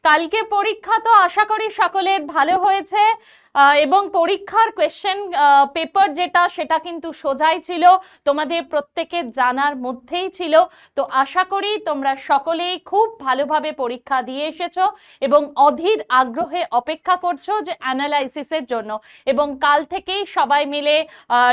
কালকে পরীক্ষা তো আশা করি সকলের ভালো হয়েছে এবং পরীক্ষার কোয়েশ্চেন পেপার যেটা সেটা কিন্তু সোজাই ছিল, তোমাদের প্রত্যেকের জানার মধ্যেই ছিল। তো আশা করি তোমরা সকলেই খুব ভালোভাবে পরীক্ষা দিয়ে এসেছো এবং অধীর আগ্রহে অপেক্ষা করছো যে অ্যানালাইসিসের জন্য। এবং কাল থেকেই সবাই মিলে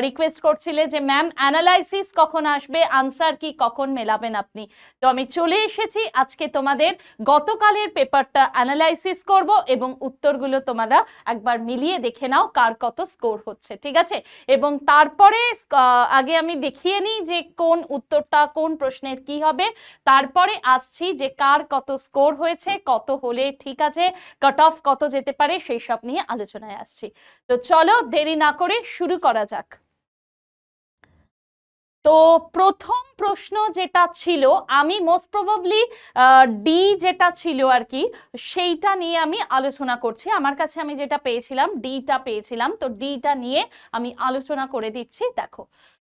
রিকোয়েস্ট করছিলে যে ম্যাম অ্যানালাইসিস কখন আসবে, আনসার কি কখন মেলাবেন আপনি। তো আমি চলে এসেছি আজকে তোমাদের গতকালের পেপারটা অ্যানালাইসিস করব এবং উত্তরগুলো তোমরা একবার মিলিয়ে দেখে নাও কার কত স্কোর হচ্ছে, ঠিক আছে। এবং তারপরে আগে আমি দেখিয়ে নিই যে কোন উত্তরটা কোন প্রশ্নের কি হবে, তারপরে আসছি যে কার কত স্কোর হয়েছে, কত হলে ঠিক আছে, কাট অফ কত যেতে পারে, সেই সব নিয়ে আলোচনায় আসছি। তো চলো দেরি না করে শুরু করা যাক। তো প্রথম প্রশ্ন যেটা ছিল, আমি মোস্ট প্রবাবলি ডি যেটা ছিল আর কি সেইটা নিয়ে আমি আলোচনা করছি। আমার কাছে আমি যেটা পেয়েছিলাম ডিটা পেয়েছিলাম, তো ডিটা নিয়ে আমি আলোচনা করে দিচ্ছি। দেখো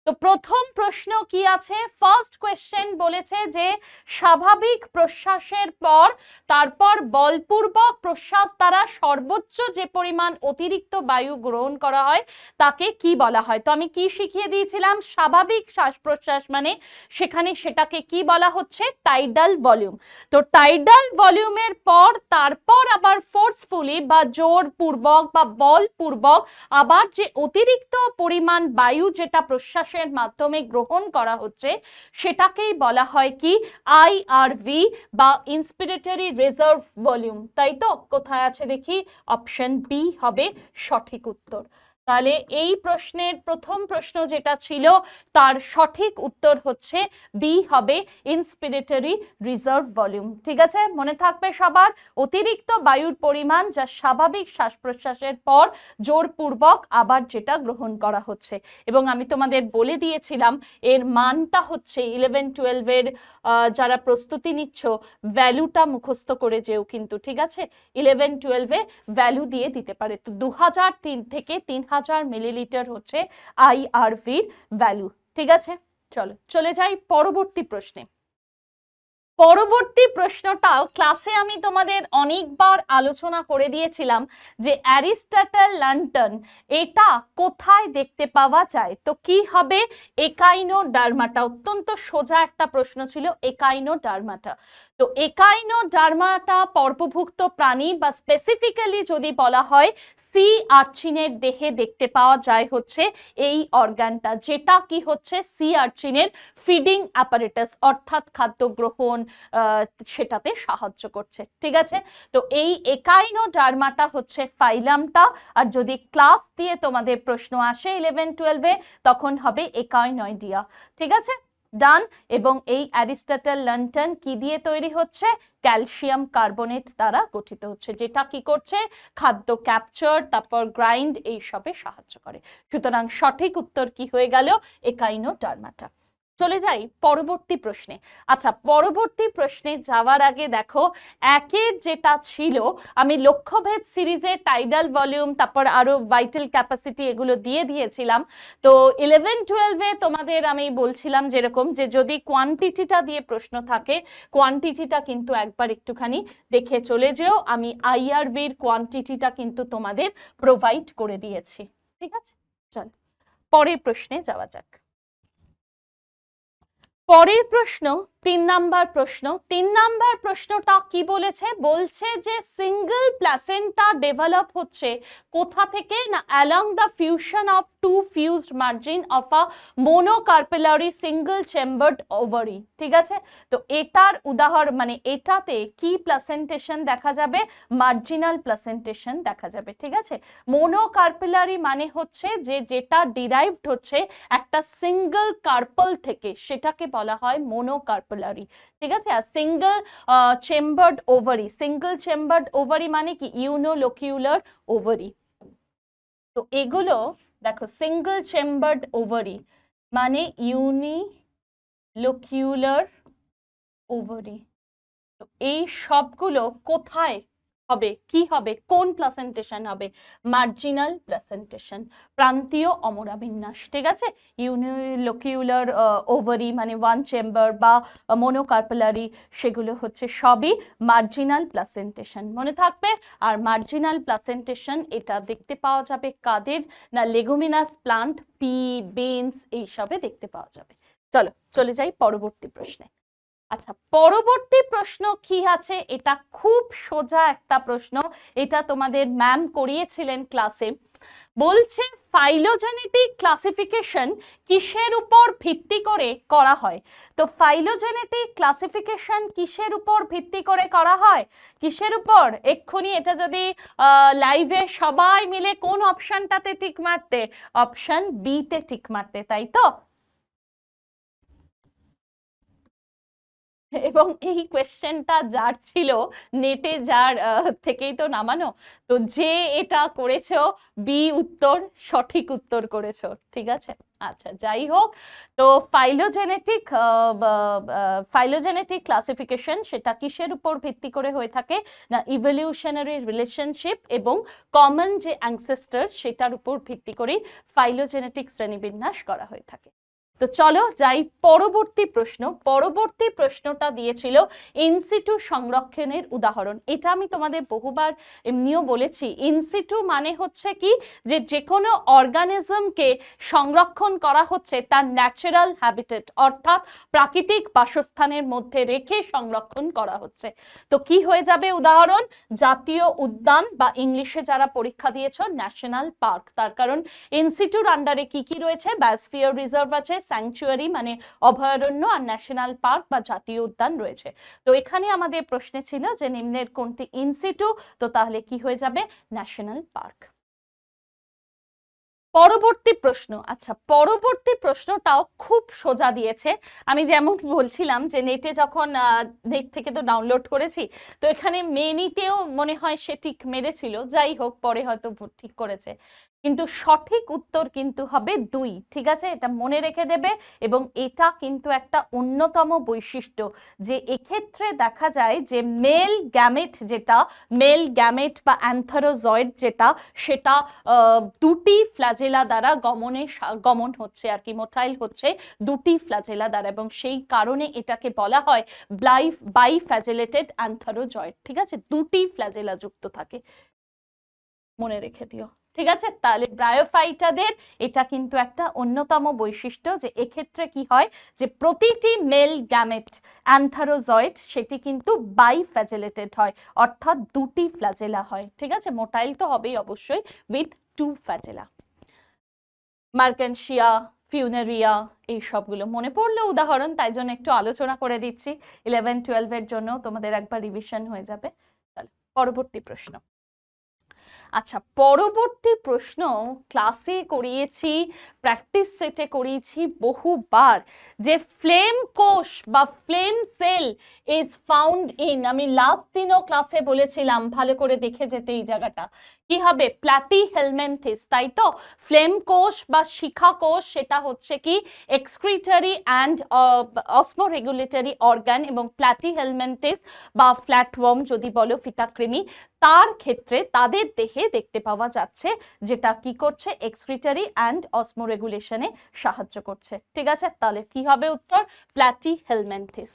তো প্রথম প্রশ্ন কি আছে, ফার্স্ট কোয়েশ্চেন বলেছে যে স্বাভাবিক প্রশ্বাসের পর তারপর বলপূর্বক প্রশ্বাস দ্বারা সর্বোচ্চ যে পরিমাণ অতিরিক্ত বায়ু গ্রহণ করা হয় তাকে কি বলা হয়। তো আমি কি শিখিয়ে দিয়েছিলাম, স্বাভাবিক শ্বাস প্রশ্বাস মানে সেখানে সেটাকে কি বলা হচ্ছে, টাইডাল ভলিউম। তো টাইডাল ভলিউমের পর তারপর আবার ফোর্সফুলি বা জোরপূর্বক বা বলপূর্বক আবার যে অতিরিক্ত পরিমাণ বায়ু যেটা প্রশ্বাসের মাধ্যমে গ্রহণ করা হচ্ছে সেটাকেই বলা হয় কি আইআরভি বা ইন্সপিরেটরি রিজার্ভ ভলিউম। তাই তো, কোথায় আছে দেখি, অপশন বি হবে সঠিক উত্তর। তাহলে এই প্রশ্নের প্রথম প্রশ্ন যেটা ছিল তার সঠিক উত্তর হচ্ছে বি হবে ইন্সপিরেটরি রিজার্ভ ভলিউম। ঠিক আছে, মনে থাকবে সবার, অতিরিক্ত বায়ুর পরিমাণ যা স্বাভাবিক শ্বাস প্রশ্বাসের পর জোরপূর্বক আবার যেটা গ্রহণ করা হচ্ছে। এবং আমি তোমাদের বলে দিয়েছিলাম এর মানটা হচ্ছে 11-12 যারা প্রস্তুতি নিচ্ছ ভ্যালুটা মুখস্থ করে যেও কিন্তু, ঠিক আছে। 11-12 ভ্যালু দিয়ে দিতে পারে। তো 2003 থেকে 3000 মিলিলিটার হচ্ছে আইআরভির ভ্যালু, ঠিক আছে। চলো চলে যাই পরবর্তী প্রশ্নে। পরবর্তী প্রশ্নটাও ক্লাসে আমি তোমাদের অনেকবার আলোচনা করে দিয়েছিলাম যে অ্যারিস্টটল ল্যান্টন এটা কোথায় দেখতে পাওয়া যায়। তো কি হবে, একাইনোডার্মাটা। অত্যন্ত সোজা একটা প্রশ্ন ছিল, একাইনোডার্মাটা। তো একাইনোডার্মাটা পর্বভুক্ত প্রাণী বা স্পেসিফিক্যালি যদি বলা হয় সি আর্চিনের দেহে দেখতে পাওয়া যায় হচ্ছে এই অর্গানটা, যেটা কি হচ্ছে সি আর্চিনের ফিডিং অ্যাপারেটাস অর্থাৎ খাদ্য গ্রহণ সেটাতে সাহায্য করছে, ঠিক আছে। তো এই একাইনোডার্মাটা হচ্ছে ফাইলামটা। আর যদি ক্লাস দিয়ে তোমাদের প্রশ্ন আসে 11-12 তখন হবে একাইনয়েডিয়া, ঠিক আছে, ডান। এবং এই অ্যারিস্টটল ল্যান্টন কি দিয়ে তৈরি হচ্ছে, ক্যালসিয়াম কার্বনেট দ্বারা গঠিত হচ্ছে, যেটা কি করছে, খাদ্য ক্যাপচার তারপর গ্রাইন্ড এইসবে সাহায্য করে। সুতরাং সঠিক উত্তর কি হয়ে গেল, একাইনোডার্মাটা। চলে যাই পরবর্তী প্রশ্নে। আচ্ছা, পরবর্তী প্রশ্নে যাওয়ার আগে দেখো একের যেটা ছিল, আমি লক্ষ্যভেদ সিরিজে টাইডাল ভলিউম তারপর আরো ভাইটাল ক্যাপাসিটি এগুলো দিয়ে দিয়েছিলাম। তো 11-12 তোমাদের আমি বলছিলাম যেরকম যে যদি কোয়ান্টিটিটা দিয়ে প্রশ্ন থাকে, কোয়ান্টিটিটা কিন্তু একবার একটুখানি দেখে চলে যেও। আমি আইআরভির কোয়ান্টিটিটা কিন্তু তোমাদের প্রোভাইড করে দিয়েছি, ঠিক আছে। চল পরের প্রশ্নে যাওয়া যাক। পরের প্রশ্ন 3 নাম্বার প্রশ্ন। 3 নাম্বার প্রশ্নটা কি বলেছে, বলছে যে সিঙ্গেল প্লাসেন্টা ডেভেলপ হচ্ছে কোথা থেকে না, along the fusion of two fused margin of a monocarpellary single chambered ovary, ঠিক আছে। তো এটার উদাহরণ মানে এটাতে কি প্লাসেন্টেশন দেখা যাবে, মার্জিনাল প্লাসেন্টেশন দেখা যাবে, ঠিক আছে। মোনোকার্পেলারি মানে হচ্ছে যে যেটা ডিরাইভড হচ্ছে একটা সিঙ্গেল কার্পল থেকে, সেটাকে বলা হয় মোনোকার্পেলারি, ঠিক আছে। আর single chambered ovary, single chambered ovary মানে কি, ইউনোলোকিউলার ওভারি। তো এগুলো দেখো, সিঙ্গেল চেম্বার্ড ওভারি মানে ইউনিলোকিউলার ওভারি। তো এই সবগুলো কোথায় হবে, কি হবে, কোন প্লাসেন্টেশন হবে? মার্জিনাল প্লাসেন্টেশন, প্রান্তীয় অমরাবিন্যাস, ঠিক আছে। ইউনিলোকিউলার ওভারি মানে ওয়ান চেম্বার বা মোনোকার্পেলারি, সেগুলো হচ্ছে সবই মার্জিনাল প্লাসেন্টেশন, মনে থাকবে। আর মার্জিনাল প্লাসেন্টেশন এটা দেখতে পাওয়া যাবে কাদের না, লেগুমিনাস প্লান্ট, পি, বিনস এইসবে দেখতে পাওয়া যাবে। চলো চলে যাই পরবর্তী প্রশ্নে। আচ্ছা, পরবর্তী প্রশ্ন কি আছে? এটা খুব সোজা একটা প্রশ্ন, এটা তোমাদের ম্যাম করিয়েছিলেন ক্লাসে। বলছে ফাইলোজেনেটিক ক্লাসিফিকেশন কিসের উপর ভিত্তি করে করা হয়? তো ফাইলোজেনেটিক ক্লাসিফিকেশন কিসের উপর ভিত্তি করে করা হয়? কিসের উপর? এক্ষুনি এটা যদি লাইভে সবাই মিলে কোন অপশনটাতে টিক মারতে? অপশন বি তে টিক মারতে, তাই তো? এবং এই কোয়েশ্চেনটা যার ছিল নেটে, যার থেকেই তো নামানো, তো যে এটা করেছো বি উত্তর, সঠিক উত্তর করেছো, ঠিক আছে। আচ্ছা, যাই হোক, তো ফাইলোজেনেটিক ক্লাসিফিকেশন সেটা কিসের উপর ভিত্তি করে হয়ে থাকে না, ইভলিউশনারি রিলেশনশিপ এবং কমন যে অ্যানসেস্টর সেটার উপর ভিত্তি করে ফাইলোজেনেটিক শ্রেণীবিন্যাস করা হয়ে থাকে। তো চলো যাই পরবর্তী প্রশ্ন। পরবর্তী প্রশ্নটা দিয়েছিল ইনসিটু সংরক্ষণের উদাহরণ। এটা আমি তোমাদের বহুবার এমনিও বলেছি, ইনসিটু মানে হচ্ছে কি, যে যে কোনো অর্গানিজমকে সংরক্ষণ করা হচ্ছে তার ন্যাচারাল হ্যাবিটেট অর্থাৎ প্রাকৃতিক বাসস্থানের মধ্যে রেখে সংরক্ষণ করা হচ্ছে। তো কি হয়ে যাবে উদাহরণ? জাতীয় উদ্যান বা ইংলিশে যারা পরীক্ষা দিয়েছ ন্যাশনাল পার্ক, তার কারণ ইনসিটুর আন্ডারে কি কি রয়েছে? বায়োস্ফিয়ার রিজার্ভ আছে, স্যাংচুয়ারি মানে অভয়ারণ্য, আর ন্যাশনাল পার্ক বা জাতীয় উদ্যান রয়েছে। তো এখানে আমাদের প্রশ্নে ছিল যে নিম্নের কোনটি ইনসিটু, তো তাহলে কি হয়ে যাবে? National park. পরবর্তী প্রশ্ন। আচ্ছা, পরবর্তী প্রশ্নটাও খুব সোজা দিয়েছে। আমি যেমন বলছিলাম যে নেটে যখন নেট থেকে তো ডাউনলোড করেছি, তো এখানে মেনিতেও মনে হয় সে ঠিক মেরেছিল, যাই হোক পরে হয়তো ঠিক করেছে, কিন্তু সঠিক উত্তর কিন্তু হবে 2, ঠিক আছে, এটা মনে রেখে দেবে। এবং এটা কিন্তু একটা অন্যতম বৈশিষ্ট্য যে এক্ষেত্রে দেখা যায় যে মেল গ্যামেট বা অ্যান্থারোজয়েড যেটা, সেটা দুটি ফ্ল্যাজেলা দ্বারা গমন হচ্ছে আর কি, মোটাইল হচ্ছে দুটি ফ্ল্যাজেলা দ্বারা, এবং সেই কারণে এটাকে বলা হয় বাইফ্ল্যাজেলেটেড অ্যান্থারোজয়েড, ঠিক আছে, দুটি ফ্ল্যাজেলা যুক্ত থাকে, মনে রেখে দিও, ঠিক আছে। তাহলে ব্রায়োফাইটাদের এটা কিন্তু একটা অন্যতম বৈশিষ্ট্য যে এক্ষেত্রে কি হয়, যে প্রতিটি মেল গ্যামেট অ্যান্থারোজয়েড সেটি কিন্তু বাইফ্ল্যাজেলেটেড হয়, অর্থাৎ দুটি ফ্ল্যাজেলা হয়, ঠিক আছে। মোটাইল তো হবেই অবশ্যই উইথ 2 ফ্ল্যাজেলা। মার্কেনশিয়া, ফিউনেরিয়া, এই সবগুলো মনে পড়লো উদাহরণ, তাই জন্য একটু আলোচনা করে দিচ্ছি। 11-12 এর জন্য তোমাদের একবার রিভিশন হয়ে যাবে। পরবর্তী প্রশ্ন। আচ্ছা, পরবর্তী প্রশ্ন ক্লাসে করিয়েছি, প্র্যাকটিস সেটে করিয়েছি বহুবার, যে ফ্লেম কোষ বা flame cell is found in, আমি লাস্ট দিনও ক্লাসে বলেছিলাম, ভালো করে দেখে যেতে এই জায়গাটা, কি হবে? প্ল্যাটিহেলমিনথিস, তাই তো। ফ্লেম কোষ বা শিখা কোষ সেটা হচ্ছে কি এক্সক্রিটরি অ্যান্ড অসমোরেগুলেটরি অর্গান, এবং প্ল্যাটিহেলমিনথিস বা ফ্ল্যাটওয়ার্ম যদি বলো, ফিতাকৃমি, তার ক্ষেত্রে তাদের দেহে দেখতে পাওয়া যাচ্ছে যেটা কি করছে? এক্সক্রিটরি অ্যান্ড অসমোরেগুলেশনে সাহায্য করছে, ঠিক আছে। তাহলে কি হবে উত্তর? প্ল্যাটিহেলমিনথিস।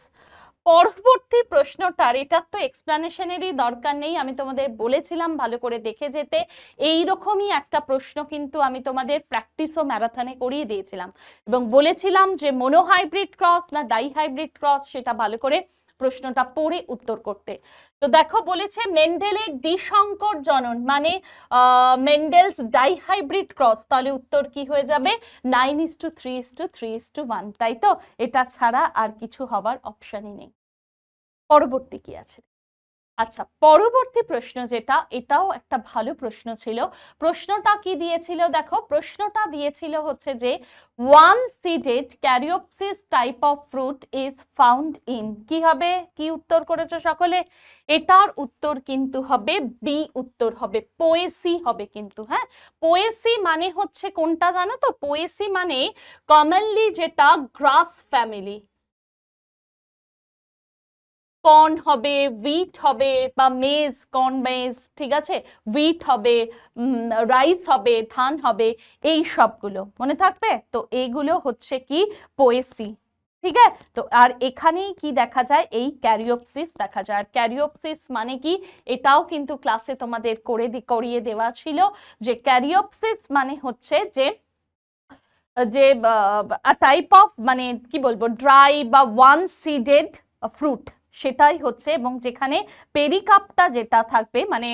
পরবর্তী প্রশ্নটার, এটার তো এক্সপ্লানেশনেরই দরকার নেই, আমি তোমাদের বলেছিলাম ভালো করে দেখে যেতে। এইরকমই একটা প্রশ্ন কিন্তু আমি তোমাদের প্র্যাকটিস ও ম্যারাথনে করিয়ে দিয়েছিলাম, এবং বলেছিলাম যে মনোহাইব্রিড ক্রস না ডাইহাইব্রিড ক্রস, সেটা ভালো করে প্রশ্নটা পড়ে উত্তর করতে। তো দেখো বলেছে মেন্ডেলের দ্বিসংকর জনন মানে মেন্ডেলস ডাইহাইব্রিড ক্রস, তাহলে উত্তর কি হয়ে যাবে? 9:3:3:1, তাই তো। এটা ছাড়া আর কিছু হবার অপশনই নেই। পরবর্তী কি আছে? আচ্ছা, পরবর্তী প্রশ্ন যেটা, এটাও একটা ভালো প্রশ্ন ছিল। প্রশ্নটা কি দিয়েছিল দেখো, প্রশ্নটা দিয়েছিল হচ্ছে যে one seeded caryopsis type of fruit is found in, কি হবে? কি উত্তর করেছো সকলে? এটার উত্তর কিন্তু হবে বি, উত্তর হবে পোয়েসি হবে কিন্তু, হ্যাঁ। পোয়েসি মানে হচ্ছে কোনটা জানো তো? পোয়েসি মানে কমনলি যেটা গ্রাস ফ্যামিলি, কর্ন হবে, উইট হবে, বা মেজ, কর্ন মেজ, ঠিক আছে, উইট হবে, রাইস হবে, ধান হবে, এই সবগুলো মনে থাকবে। তো এইগুলো হচ্ছে কি পোয়েসি, ঠিক আছে। তো আর এখানেই কি দেখা যায়, এই ক্যারিওপসিস দেখা যায়। আর ক্যারিওপসিস মানে কি, এটাও কিন্তু ক্লাসে তোমাদের করিয়ে দেওয়া ছিল, যে ক্যারিওপসিস মানে হচ্ছে যে যে টাইপ অফ, মানে কি বলবো, ড্রাই বা ওয়ান সিডেড ফ্রুট, সেটাই হচ্ছে। এবং যেখানে পেরিকার্পটা যেটা থাকবে, মানে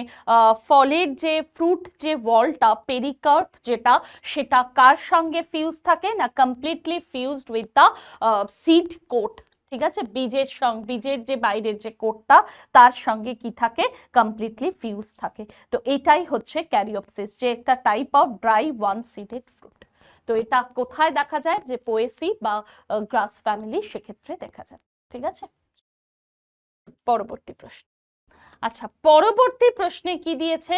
ফলের যে ফ্রুট যে ওয়ালটা, পেরিকার্প যেটা, সেটা কার সঙ্গে ফিউজ থাকে না, completely fused with the seed coat, ঠিক আছে, বীজের যে বাইরের যে কোটটা, তার সঙ্গে কি থাকে, কমপ্লিটলি ফিউজ থাকে। তো এটাই হচ্ছে ক্যারিওপসিস, যে একটা type of dry one seeded fruit. তো এটা কোথায় দেখা যায়, যে পোয়েসি বা গ্রাস ফ্যামিলি, সেক্ষেত্রে দেখা যায়, ঠিক আছে। পরবর্তী প্রশ্ন। আচ্ছা, পরবর্তী প্রশ্নে কি দিয়েছে,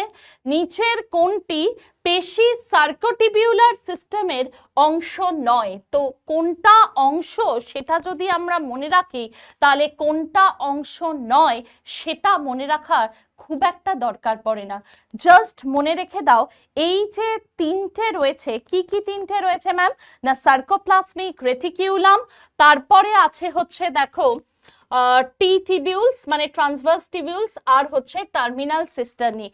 নিচের কোনটি পেশি সার্কোটিবিউলার সিস্টেমের অংশ নয়। তো কোনটা অংশ সেটা যদি আমরা মনে রাখি, তাহলে কোনটা অংশ নয় সেটা মনে রাখার খুব একটা দরকার পড়ে না। জাস্ট মনে রেখে দাও, এই যে তিনটে রয়েছে, কি কি তিনটে রয়েছে ম্যাম, না সার্কোপ্লাজমিক রেটিকিউলাম, তারপরে আছে হচ্ছে দেখো টি টিবিউলস মানে ট্রান্সভার্স টিবিউলস, আর হচ্ছে টার্মিনাল সিস্টার্নি।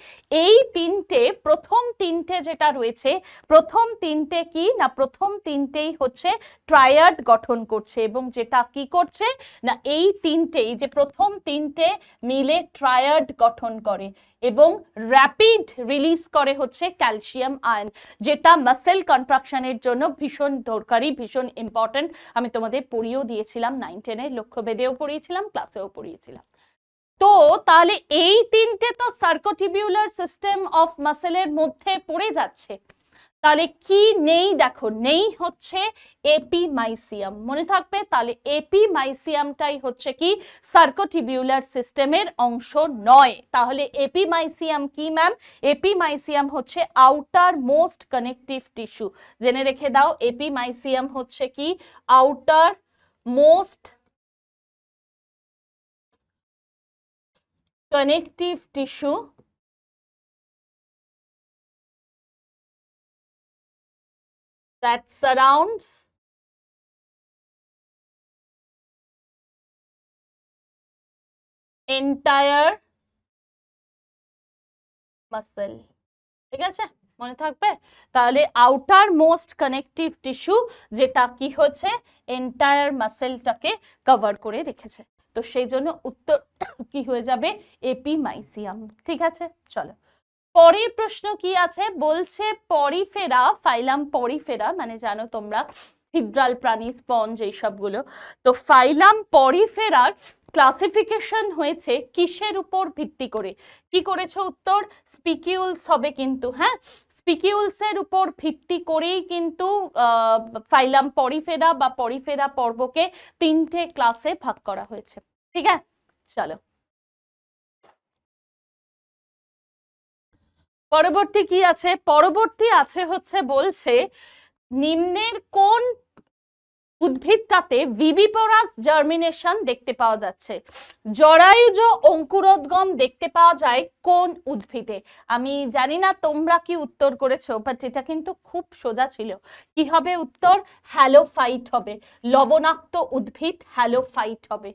এই তিনটে, প্রথম তিনটে যেটা রয়েছে, প্রথম তিনটে কি না, প্রথম তিনটেই হচ্ছে ট্রায়াড গঠন করছে, এবং যেটা কি করছে না, এই তিনটেই, যে প্রথম তিনটে মিলে ট্রায়াড গঠন করে এবং র্যাপিড রিলিজ করে হচ্ছে ক্যালসিয়াম আয়ন, যেটা মাসেল কন্ট্রাকশনের জন্য ভীষণ দরকারি, ভীষণ ইম্পর্টেন্ট। আমি তোমাদের পড়িয়েও দিয়েছিলাম, 9-10-এর লক্ষ্যভেদেও পড়িয়েছিলাম, ক্লাসেও পড়িয়েছিলাম। তো তাহলে এই তিনটে তো সার্কোটিবিউলার সিস্টেম অফ মাসেলের মধ্যে পড়ে যাচ্ছে। তাহলে কি নেই, দেখো নেই হচ্ছে এপিমাইসিয়াম, মনে থাকবে। তাহলে এপিমাইসিয়ামটাই হচ্ছে কি সার্কোটিবিউলার সিস্টেমের অংশ নয়। তাহলে এপিমাইসিয়াম কি ম্যাম, এপিমাইসিয়াম হচ্ছে আউটার মোস্ট কানেকটিভ টিস্যু। জেনে রেখে দাও, এপিমাইসিয়াম হচ্ছে কি outer most connective tissue that surrounds entire muscle, ঠিক আছে, মনে থাকবে। তাহলে আউটার মোস্ট কানেকটিভ টিস্যু, যেটা কি হচ্ছে এন্টায়ার মাসেলটাকে কভার করে রেখেছে। তো সেই জন্য উত্তর কি হয়ে যাবে, এপিমাইসিয়াম, ঠিক আছে। চলো পরের প্রশ্ন কি আছে, বলছে পরিফেরা, ফাইলাম পরিফেরা মানে জানো তোমরা হিড্রাল প্রাণী, স্পঞ্জ, এইসবগুলো। তো ফাইলাম পরিফেরার ক্লাসিফিকেশন হয়েছে কিসের উপর ভিত্তি করে, কি করেছো উত্তর, স্পিকিউলস হবে কিন্তু, হ্যাঁ, স্পিকিউলস এর উপর ভিত্তি করেই কিন্তু ফাইলাম পরিফেরা বা পরিফেরা পর্বকে তিনটে ক্লাসে ভাগ করা হয়েছে, ঠিক আছে। চলো পরবর্তী কি আছে, পরবর্তী আছে হচ্ছে বলছে নিম্নের কোন উদ্ভিদটাতে ভিভিপোরাস জার্মিনেশন দেখতে পাওয়া যাচ্ছে। জরায়ুজ অঙ্কুরোদ্গম দেখতে পাওয়া যায় কোন উদ্ভিদে। আমি জানি না তোমরা কি উত্তর করেছো, বাট এটা কিন্তু খুব সোজা ছিল। কি হবে উত্তর, হ্যালোফাইট হবে, লবণাক্ত উদ্ভিদ হ্যালোফাইট হবে।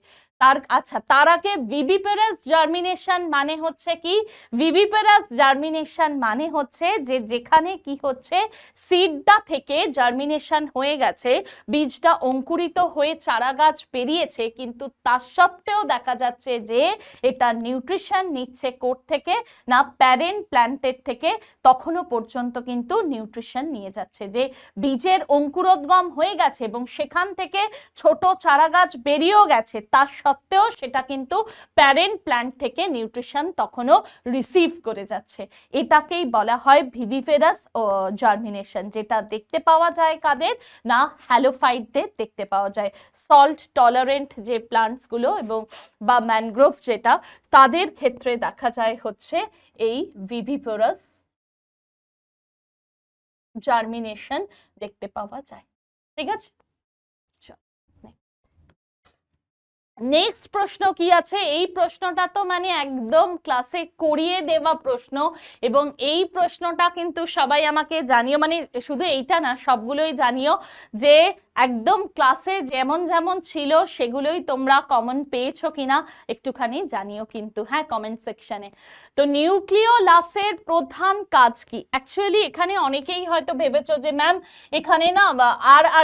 আচ্ছা, তার আগে ভিভিপোরাস জার্মিনেশন মানে হচ্ছে কি, ভিভিপোরাস জার্মিনেশন মানে হচ্ছে যে যেখানে কি হচ্ছে, সিডটা থেকে জার্মিনেশন হয়ে গেছে, বীজটা অঙ্কুরিত হয়ে চারা গাছ বেরিয়েছে, কিন্তু তা সত্ত্বেও দেখা যাচ্ছে যে এটা নিউট্রিশন নিচ্ছে কোথ থেকে না, প্যারেন্ট প্ল্যান্টের থেকে, তখনও পর্যন্ত কিন্তু নিউট্রিশন নিয়ে যাচ্ছে। যে বীজের অঙ্কুরোদ্গম হয়ে গেছে এবং সেখান থেকে ছোট চারা গাছ বেরিয়েও গেছে, তা সত্ত্বেও সেটা কিন্তু প্যারেন্ট প্ল্যান্ট থেকে নিউট্রিশন তখনও রিসিভ করে যাচ্ছে। এটাকেই বলা হয় ভিভিপোরাস জার্মিনেশন, যেটা দেখতে পাওয়া যায় কাদের না, হ্যালোফাইটদের দেখতে পাওয়া যায়। সল্ট টলারেন্ট যে প্লান্টস গুলো এবং বা ম্যানগ্রোভ যেটা, তাদের ক্ষেত্রে দেখা যায় হচ্ছে এই ভিভিপোরাস জার্মিনেশন দেখতে পাওয়া যায়, ঠিক আছে। নেক্সট প্রশ্ন কি আছে, এই প্রশ্নটা তো মানে একদম ক্লাসে করিয়ে দেওয়া প্রশ্ন, এবং এই প্রশ্নটা কিন্তু সবাই আমাকে জানিও, মানে শুধু এইটা না সবগুলোই জানিও যে একদম ক্লাসে যেমন যেমন ছিল সেগুলোই তোমরা কমন পেয়েছো কিনা একটুখানি জানিও কিন্তু, হ্যাঁ, কমেন্ট সেকশনে। তো নিউক্লিওলাসের প্রধান কাজ কি? অ্যাকচুয়ালি এখানে অনেকেই হয়তো ভেবেছো যে ম্যাম এখানে না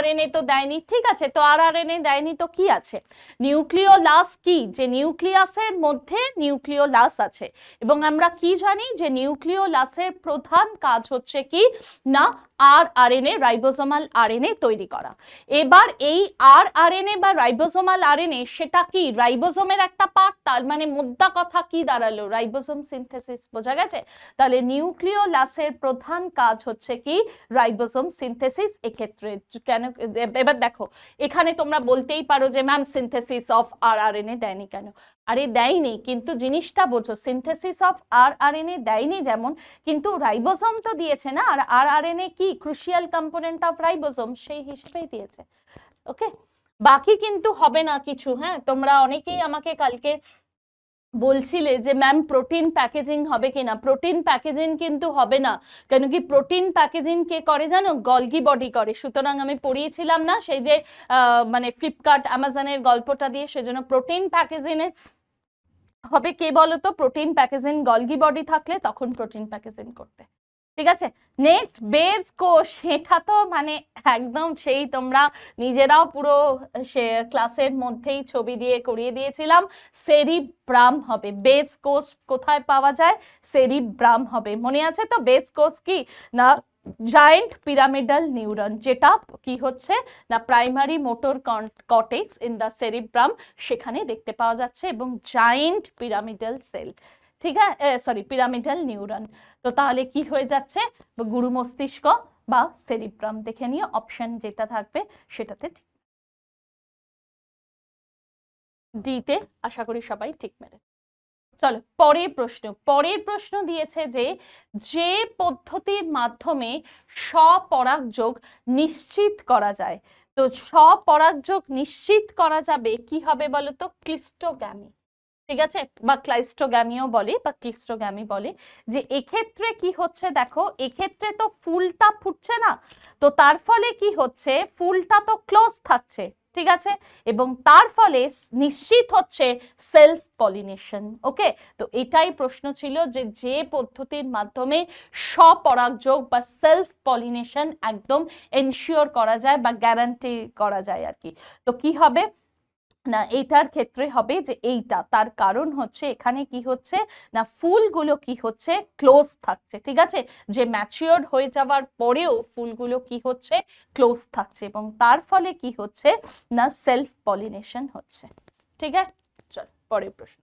RNA তো দেয়নি, ঠিক আছে, তো RNA দেয়নি তো কি আছে? নিউক্লিওলাস কি? যে নিউক্লিয়াসের মধ্যে নিউক্লিওলাস আছে, এবং আমরা কি জানি যে নিউক্লিওলাসের প্রধান কাজ হচ্ছে কি না RNA, রাইবোসোমাল RNA তৈরি করা। এবার এই RNA বা রাইবোসোমাল RNA সেটা কি রাইবোসোমের একটা পার্ট, তার মানে মোদ্দা কথা কি দাঁড়ালো, রাইবোসোম সিনথেসিস, বোঝা গেছে? তাহলে নিউক্লিওলাসের প্রধান কাজ হচ্ছে কি রাইবোসোম সিনথেসিস। এক্ষেত্রে কেন, এবার দেখো এখানে তোমরা বলতেই পারো যে ম্যাম সিনথেসিস অফ RNA দেয়নি কেন? আরে দেয়নি, কিন্তু জিনিসটা বোঝো, সিনথেসিস অফ RNA দেয়নি যেমন, কিন্তু রাইবোসোম তো দিয়েছে না, আর RNA কি ক্রুশিয়াল কম্পোনেন্ট অফ রাইবোসোম, সেই হিসেবেই দিয়েছে। ওকে, বাকি কিন্তু হবে না কিছু। হ্যাঁ, তোমরা অনেকেই আমাকে কালকে বলছিলে যে ম্যাম প্রোটিন প্যাকেজিং হবে কিনা, প্রোটিন প্যাকেজিং কিন্তু হবে না, কেন কি প্রোটিন প্যাকেজিং কে করে জানো? গলগি বডি করে। সুতরাং আমি পড়িয়েছিলাম না সেই যে মানে ফ্লিপকার্ট অ্যামাজনের গল্পটা দিয়ে, সেজন্য প্রোটিন প্যাকেজিং এর হবে কে বলো তো? প্রোটিন প্যাকেজিং গলগি বডি থাকলে তখন প্রোটিন প্যাকেজিং করতে, ঠিক আছে? নেক্সট বেজ কোষ, সেটা তো মানে একদম সেই তোমরা নিজেরাও পুরো সে ক্লাসের মধ্যেই ছবি দিয়ে করিয়ে দিয়েছিলাম, সেরিব্রাম হবে। বেজ কোষ কোথায় পাওয়া যায়? সেরিব্রাম হবে, মনে আছে তো? বেজ কোষ কি না জায়েন্ট পিরামিডাল নিউরন, যেটা কি হচ্ছে না primary motor cortex in the cerebrum, সেখানে দেখতে পাওয়া যাচ্ছে, এবং জায়েন্ট পিরামিডাল সেল, ঠিক আছে, সরি পিরামিডাল নিউরন। তো তাহলে কি হয়ে যাচ্ছে? গুরু মস্তিষ্ক বা সেরিব্রাম, দেখে নিও অপশন যেটা থাকবে সেটাতে ঠিক। ডিতে আশা করি সবাই ঠিক মেরেছে। চলো পরের প্রশ্ন। পরের প্রশ্ন দিয়েছে যে যে পদ্ধতির মাধ্যমে স্বপরাগযোগ নিশ্চিত করা যায়, তো স্বপরাগযোগ নিশ্চিত করা যাবে কি হবে বলো তো? ক্লিস্টোগ্যামি, ঠিক আছে, বা ক্লাইস্টোগ্যামিও বলে বা ক্লিস্টোগ্যামি বলে। যে এক্ষেত্রে কি হচ্ছে দেখো, এক্ষেত্রে তো ফুলটা ফুটছে না, তো তার ফলে কি হচ্ছে ফুলটা তো ক্লোজ থাকছে, ঠিক আছে, এবং তার ফলে নিশ্চিত হচ্ছে সেলফ পলিনেশন। ওকে, তো এটাই প্রশ্ন ছিল যে যে পদ্ধতির মাধ্যমে স্বপরাগযোগ বা সেলফ পলিনেশন একদম এনশিওর করা যায় বা গ্যারান্টি করা যায় আর কি, তো কি হবে না এইটার ক্ষেত্রে হবে যে এইটা, তার কারণ হচ্ছে এখানে কি হচ্ছে না ফুলগুলো কি হচ্ছে ক্লোজ থাকছে, ঠিক আছে, যে ম্যাচিওর্ড হয়ে যাওয়ার পরেও ফুলগুলো কি হচ্ছে ক্লোজ থাকছে, এবং তার ফলে কি হচ্ছে না সেলফ পলিনেশন হচ্ছে। ঠিক আছে, চল পরের প্রশ্ন।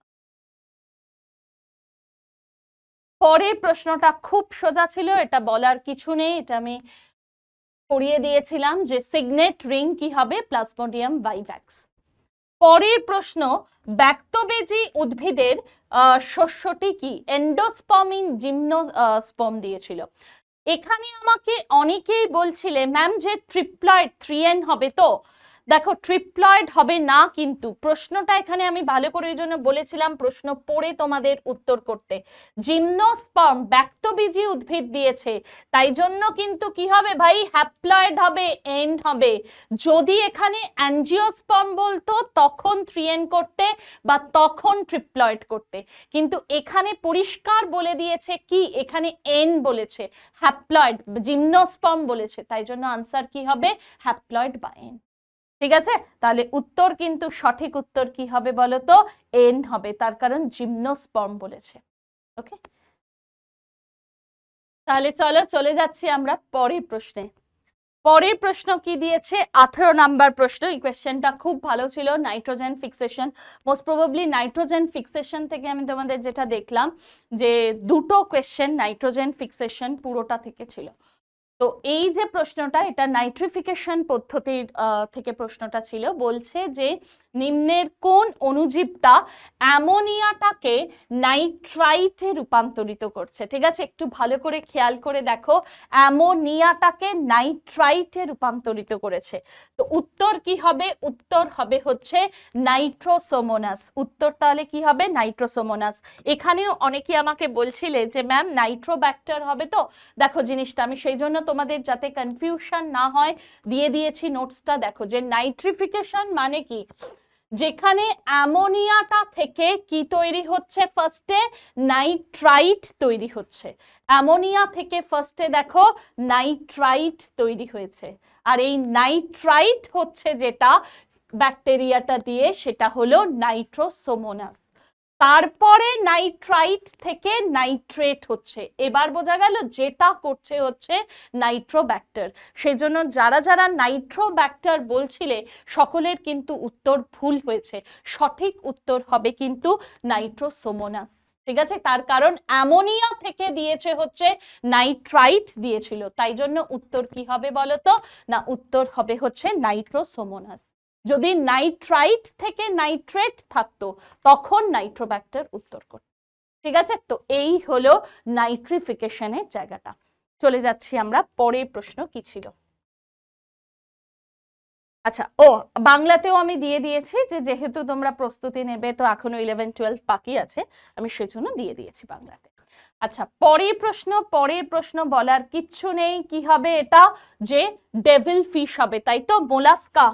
পরের প্রশ্নটা খুব সোজা ছিল, এটা বলার কিছু নেই, এটা আমি পড়িয়ে দিয়েছিলাম যে সিগনেট রিং কি হবে? Plasmodium vivax. পরের প্রশ্ন, ব্যাক্তবেজী উদ্ভিদের শস্যটি কি? এন্ডোস্পার্ম ইন জিমনোস্পার্ম দিয়েছিল। এখানে আমাকে অনেকেই বলছিলে ম্যাম যে ট্রিপ্লয়েড 3N হবে, তো দেখো ট্রিপ্লয়েড হবে না, কিন্তু প্রশ্নটা এখানে আমি ভালো করে এই জন্য বলেছিলাম প্রশ্ন পড়ে তোমাদের উত্তর করতে। জিমনোস্পার্ম ব্যাক্তবীজী উদ্ভিদ দিয়েছে, তাই জন্য কিন্তু কি হবে ভাই? হ্যাপ্লয়েড হবে, এন্ড হবে। যদি এখানে অ্যাঞ্জিওস্পার্ম বলতো তখন 3N করতে বা তখন ট্রিপ্লয়েড করতে, কিন্তু এখানে পরিষ্কার বলে দিয়েছে কি, এখানে এন বলেছে, হ্যাপ্লয়েড জিমনোস্পার্ম বলেছে, তাই জন্য আনসার কি হবে? হ্যাপ্লয়েড বা এন। ঠিক আছে, তাহলে উত্তর কিন্তু সঠিক উত্তর কি হবে বলো তো? এন হবে, তার কারণ জিমনোস্পার্ম বলেছে। ওকে, তাহলে চলো চলে যাচ্ছি আমরা পরের প্রশ্নে। পরের প্রশ্ন কি দিয়েছে? 18 নাম্বার প্রশ্ন। এই কোয়েশ্চেনটা খুব ভালো ছিল, nitrogen fixation. Most probably nitrogen fixation থেকে আমি তোমাদের যেটা দেখলাম যে দুটো কোয়েশ্চেন নাইট্রোজেন ফিক্সেশন পুরোটা থেকে ছিল। তো এই যে প্রশ্নটা, এটা নাইট্রিফিকেশন পদ্ধতির থেকে প্রশ্নটা ছিল। বলছে যে নিম্নের কোন অণুজীবটা অ্যামোনিয়াটাকে নাইট্রাইটে রূপান্তরিত করছে? ঠিক আছে, একটু ভালো করে খেয়াল করে দেখো, অ্যামোনিয়াটাকে নাইট্রাইটে রূপান্তরিত করেছে। তো উত্তর কি হবে? উত্তর হবে হচ্ছে নাইট্রোসোমোনাস। উত্তর তাহলে কি হবে? নাইট্রোসোমোনাস। এখানেও অনেকে আমাকে বলছিলে যে ম্যাম নাইট্রোব্যাক্টার হবে। তো দেখো জিনিসটা আমি সেই জন্য তোমাদের যাতে কনফিউশন না হয় দিয়ে দিয়েছি নোটসটা। দেখো যে নাইট্রিফিকেশন মানে কি, যেখানে অ্যামোনিয়াটা থেকে কি তৈরি হচ্ছে? ফার্স্টে নাইট্রাইট তৈরি হচ্ছে। অ্যামোনিয়া থেকে ফার্স্টে দেখো নাইট্রাইট তৈরি হয়েছে, আর এই নাইট্রাইট হচ্ছে যেটা ব্যাকটেরিয়াটা দিয়ে, সেটা হলো নাইট্রোসোমোনাস। তারপরে নাইট্রাইট থেকে নাইট্রেট হচ্ছে। এবার বোঝা গেল যেটা করছে হচ্ছে নাইট্রোব্যাক্টার। সেই জন্য যারা যারা নাইট্রোব্যাক্টার বলছিলে সকলের কিন্তু উত্তর ভুল হয়েছে। সঠিক উত্তর হবে কিন্তু নাইট্রোসোমোনাস। ঠিক আছে, তার কারণ অ্যামোনিয়া থেকে দিয়েছে হচ্ছে নাইট্রাইট দিয়েছিল, তাই জন্য উত্তর কি হবে বলতো? না, উত্তর হবে হচ্ছে নাইট্রোসোমোনাস। যদি নাইট্রাইট থেকে নাইট্রেট থাকতো তখন নাইট্রোব্যাক্টার উত্তর করত। ঠিক আছে, তো এই হলো নাইট্রিফিকেশনের জায়গাটা। চলে যাচ্ছি আমরা পরের প্রশ্ন কি ছিল। আচ্ছা, ও বাংলাতেও আমি দিয়ে দিয়েছি যে যেহেতু তোমরা প্রস্তুতি নেবে তো এখনো 11-12 বাকি আছে, আমি সেজন্য দিয়ে দিয়েছি বাংলাতে। আচ্ছা, পরের প্রশ্ন বলার কিচ্ছু নেই। কি হবে এটা? যে ডেভিল ফিশ হবে, তাই তো? Mollusca,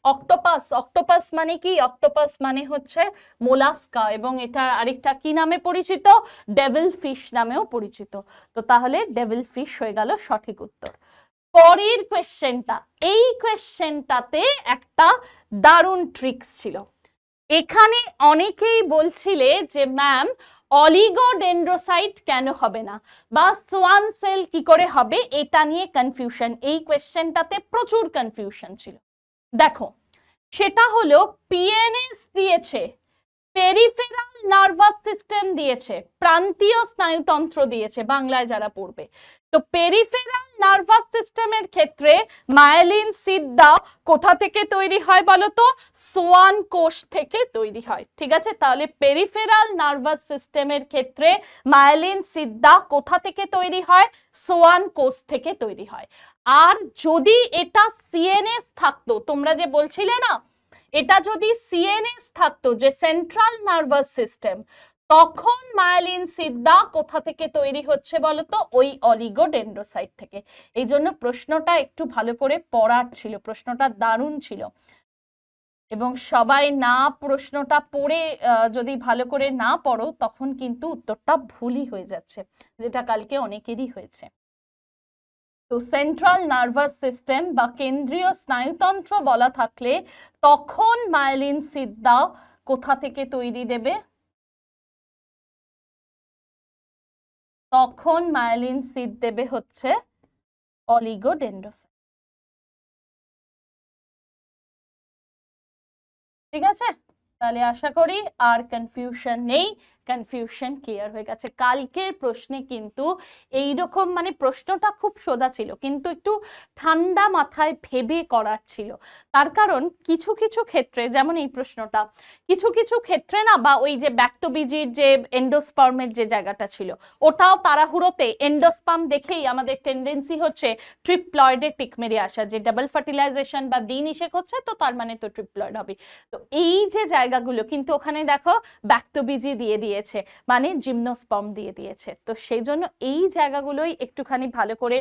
octopus. অক্টোপাস মানে কি? অক্টোপাস মানে হচ্ছে মোলাস্কা, এবং এটা আরেকটা কি নামে পরিচিত? ডেভিল ফিশ নামেও পরিচিত। তো তাহলে ডেভিল ফিশ হয়ে গেল সঠিক উত্তর। পরের কোয়েশ্চেনটা, এই কোয়েশ্চেনটাতে একটা দারুণ ট্রিক্স ছিল। এখানে অনেকেই বলছিলে যে ম্যাম অলিগোডেন্ড্রোসাইট কেন হবে না, বা সোয়ান সেল কি করে হবে, এটা নিয়ে কনফিউশন। এই কোয়েশ্চেনটাতে প্রচুর কনফিউশন ছিল। দেখো, সেটা হলো পিএনএস দিয়েছে, পেরিফেরাল নার্ভাস সিস্টেম দিয়েছে, প্রান্তীয় স্নায়ুতন্ত্র দিয়েছে বাংলায় যারা পড়বে। তো পেরিফেরাল নার্ভাস সিস্টেমের ক্ষেত্রে মায়েলিন সিদ্দা কোথা থেকে তৈরি হয় বলো তো? সোয়ান কোষ থেকে তৈরি হয়। ঠিক আছে, তাহলে পেরিফেরাল নার্ভাস সিস্টেমের ক্ষেত্রে মায়েলিন সিদ্দা কোথা থেকে তৈরি হয়? সোয়ান কোষ থেকে তৈরি হয়। আর যদি এটা সিএনএস থাকতো, তোমরা যে বলছিলে না, এটা যদি সিএনএস থাকতো যে সেন্ট্রাল নার্ভাস সিস্টেম, তখন মায়েলিন সিদ্দা কোথা থেকে তৈরি হচ্ছে বলতো? ওই অলিগোডেন্ড্রোসাইট থেকে। এই জন্য প্রশ্নটা একটু ভালো করে পড়ার ছিল, প্রশ্নটা দারুণ ছিল। এবং সবাই না প্রশ্নটা পড়ে যদি ভালো করে না পড়ো তখন কিন্তু উত্তরটা ভুলই হয়ে যাচ্ছে, যেটা কালকে অনেকেরই হয়েছে। তো সেন্ট্রাল নার্ভাস সিস্টেম বা কেন্দ্রীয় স্নায়ুতন্ত্র বলা থাকলে তখন মায়েলিন সিদ্দা কোথা থেকে তৈরি দেবে? তখন মায়েলিন সিদ দেবে হচ্ছে অলিগোডেন্ড্রোসাইট। ঠিক আছে, তাহলে আশা করি আর কনফিউশন নেই, কনফিউশন ক্লিয়ার হয়ে গেছে। কালকের প্রশ্নে কিন্তু এইরকম, মানে প্রশ্নটা খুব সোজা ছিল কিন্তু একটু ঠান্ডা মাথায় ভেবে করার ছিল। তার কারণ কিছু কিছু ক্ষেত্রে, যেমন এই প্রশ্নটা, কিছু কিছু ক্ষেত্রে না, বা ওই যে ব্যাক্তবীজির যে এন্ডোস্পার্মের যে জায়গাটা ছিল, ওটাও তাড়াহুড়োতে এন্ডোস্পার্ম দেখেই আমাদের টেন্ডেন্সি হচ্ছে ট্রিপ্লয়েডে টিক মেরে আসা, যে ডাবল ফার্টিলাইজেশন বা দ্বি নিষেক হচ্ছে তো তার মানে তো ট্রিপ্লয়েড হবে। তো এই যে জায়গাগুলো কিন্তু ওখানে দেখো ব্যাক্তবীজি দিয়ে দিয়েছে, মানে জিমনোস্পার্ম দিয়ে দিয়েছে। তো সেই জন্য এই জায়গাগুলোই একটুখানি ভালো করে,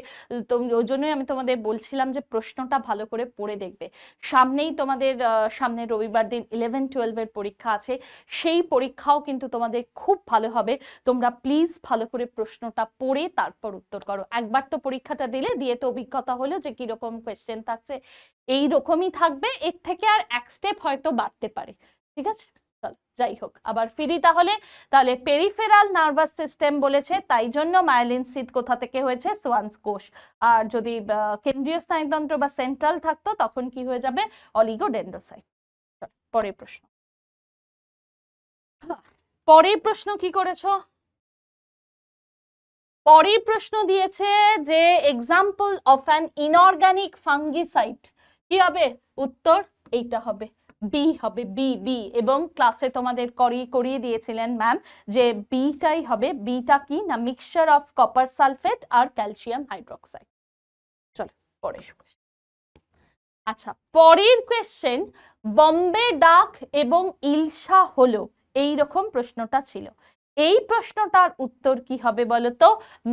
তো ওই জন্যই আমি তোমাদের বলছিলাম যে প্রশ্নটা ভালো করে পড়ে দেখবে। সামনেই তোমাদের সামনে রবিবার দিন 11-12 পরীক্ষা আছে, সেই পরীক্ষাও কিন্তু তোমাদের খুব ভালো হবে। তোমরা প্লিজ ভালো করে প্রশ্নটা পড়ে তারপর উত্তর করো। একবার তো পরীক্ষাটা দিলে, দিয়ে তো অভিজ্ঞতা হলো যে কিরকম কোয়েশ্চেন থাকছে। এই রকমই থাকবে, এর থেকে আর এক স্টেপ হয়তো বাড়তে পারে। ঠিক আছে, যাই হোক, আবার ফিরি তাহলে। তাহলে পেরিফেরাল নার্ভাস সিস্টেম বলেছে, তাই জন্য মায়েলিন সিদ কোথা থেকে হয়েছে? সোয়ান্স কোষ। আর যদি কেন্দ্রীয় স্নায়ুতন্ত্র বা সেন্ট্রাল থাকতো তখন কি হয়ে যাবে? অলিগোডেন্ড্রোসাইট। পরের প্রশ্ন, পরের প্রশ্ন কি করেছো? পরের প্রশ্ন দিয়েছে যে example of an inorganic fungicide, কি হবে উত্তর? এইটা হবে বি, হবে বি, বি। এবং ক্লাসে তোমাদের করিয়ে দিয়েছিলেন ম্যাম যে বিটাই হবে। বিটা কি না, মিক্সচার অফ কপার সালফেট আর ক্যালসিয়াম হাইড্রোক্সাইড। চলো পরের। আচ্ছা, পরের কোয়েশ্চেন, বম্বে ডাক এবং ইলশা হলো, এই রকম প্রশ্নটা ছিল। এই প্রশ্নটার উত্তর কি হবে বলতো?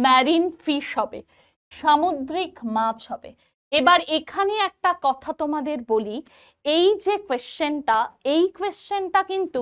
ম্যারিন ফিশ হবে, সামুদ্রিক মাছ হবে। এবার এখানে একটা কথা তোমাদের বলি, এই যে কোয়েশ্চেনটা, এই কোয়েশ্চেনটা কিন্তু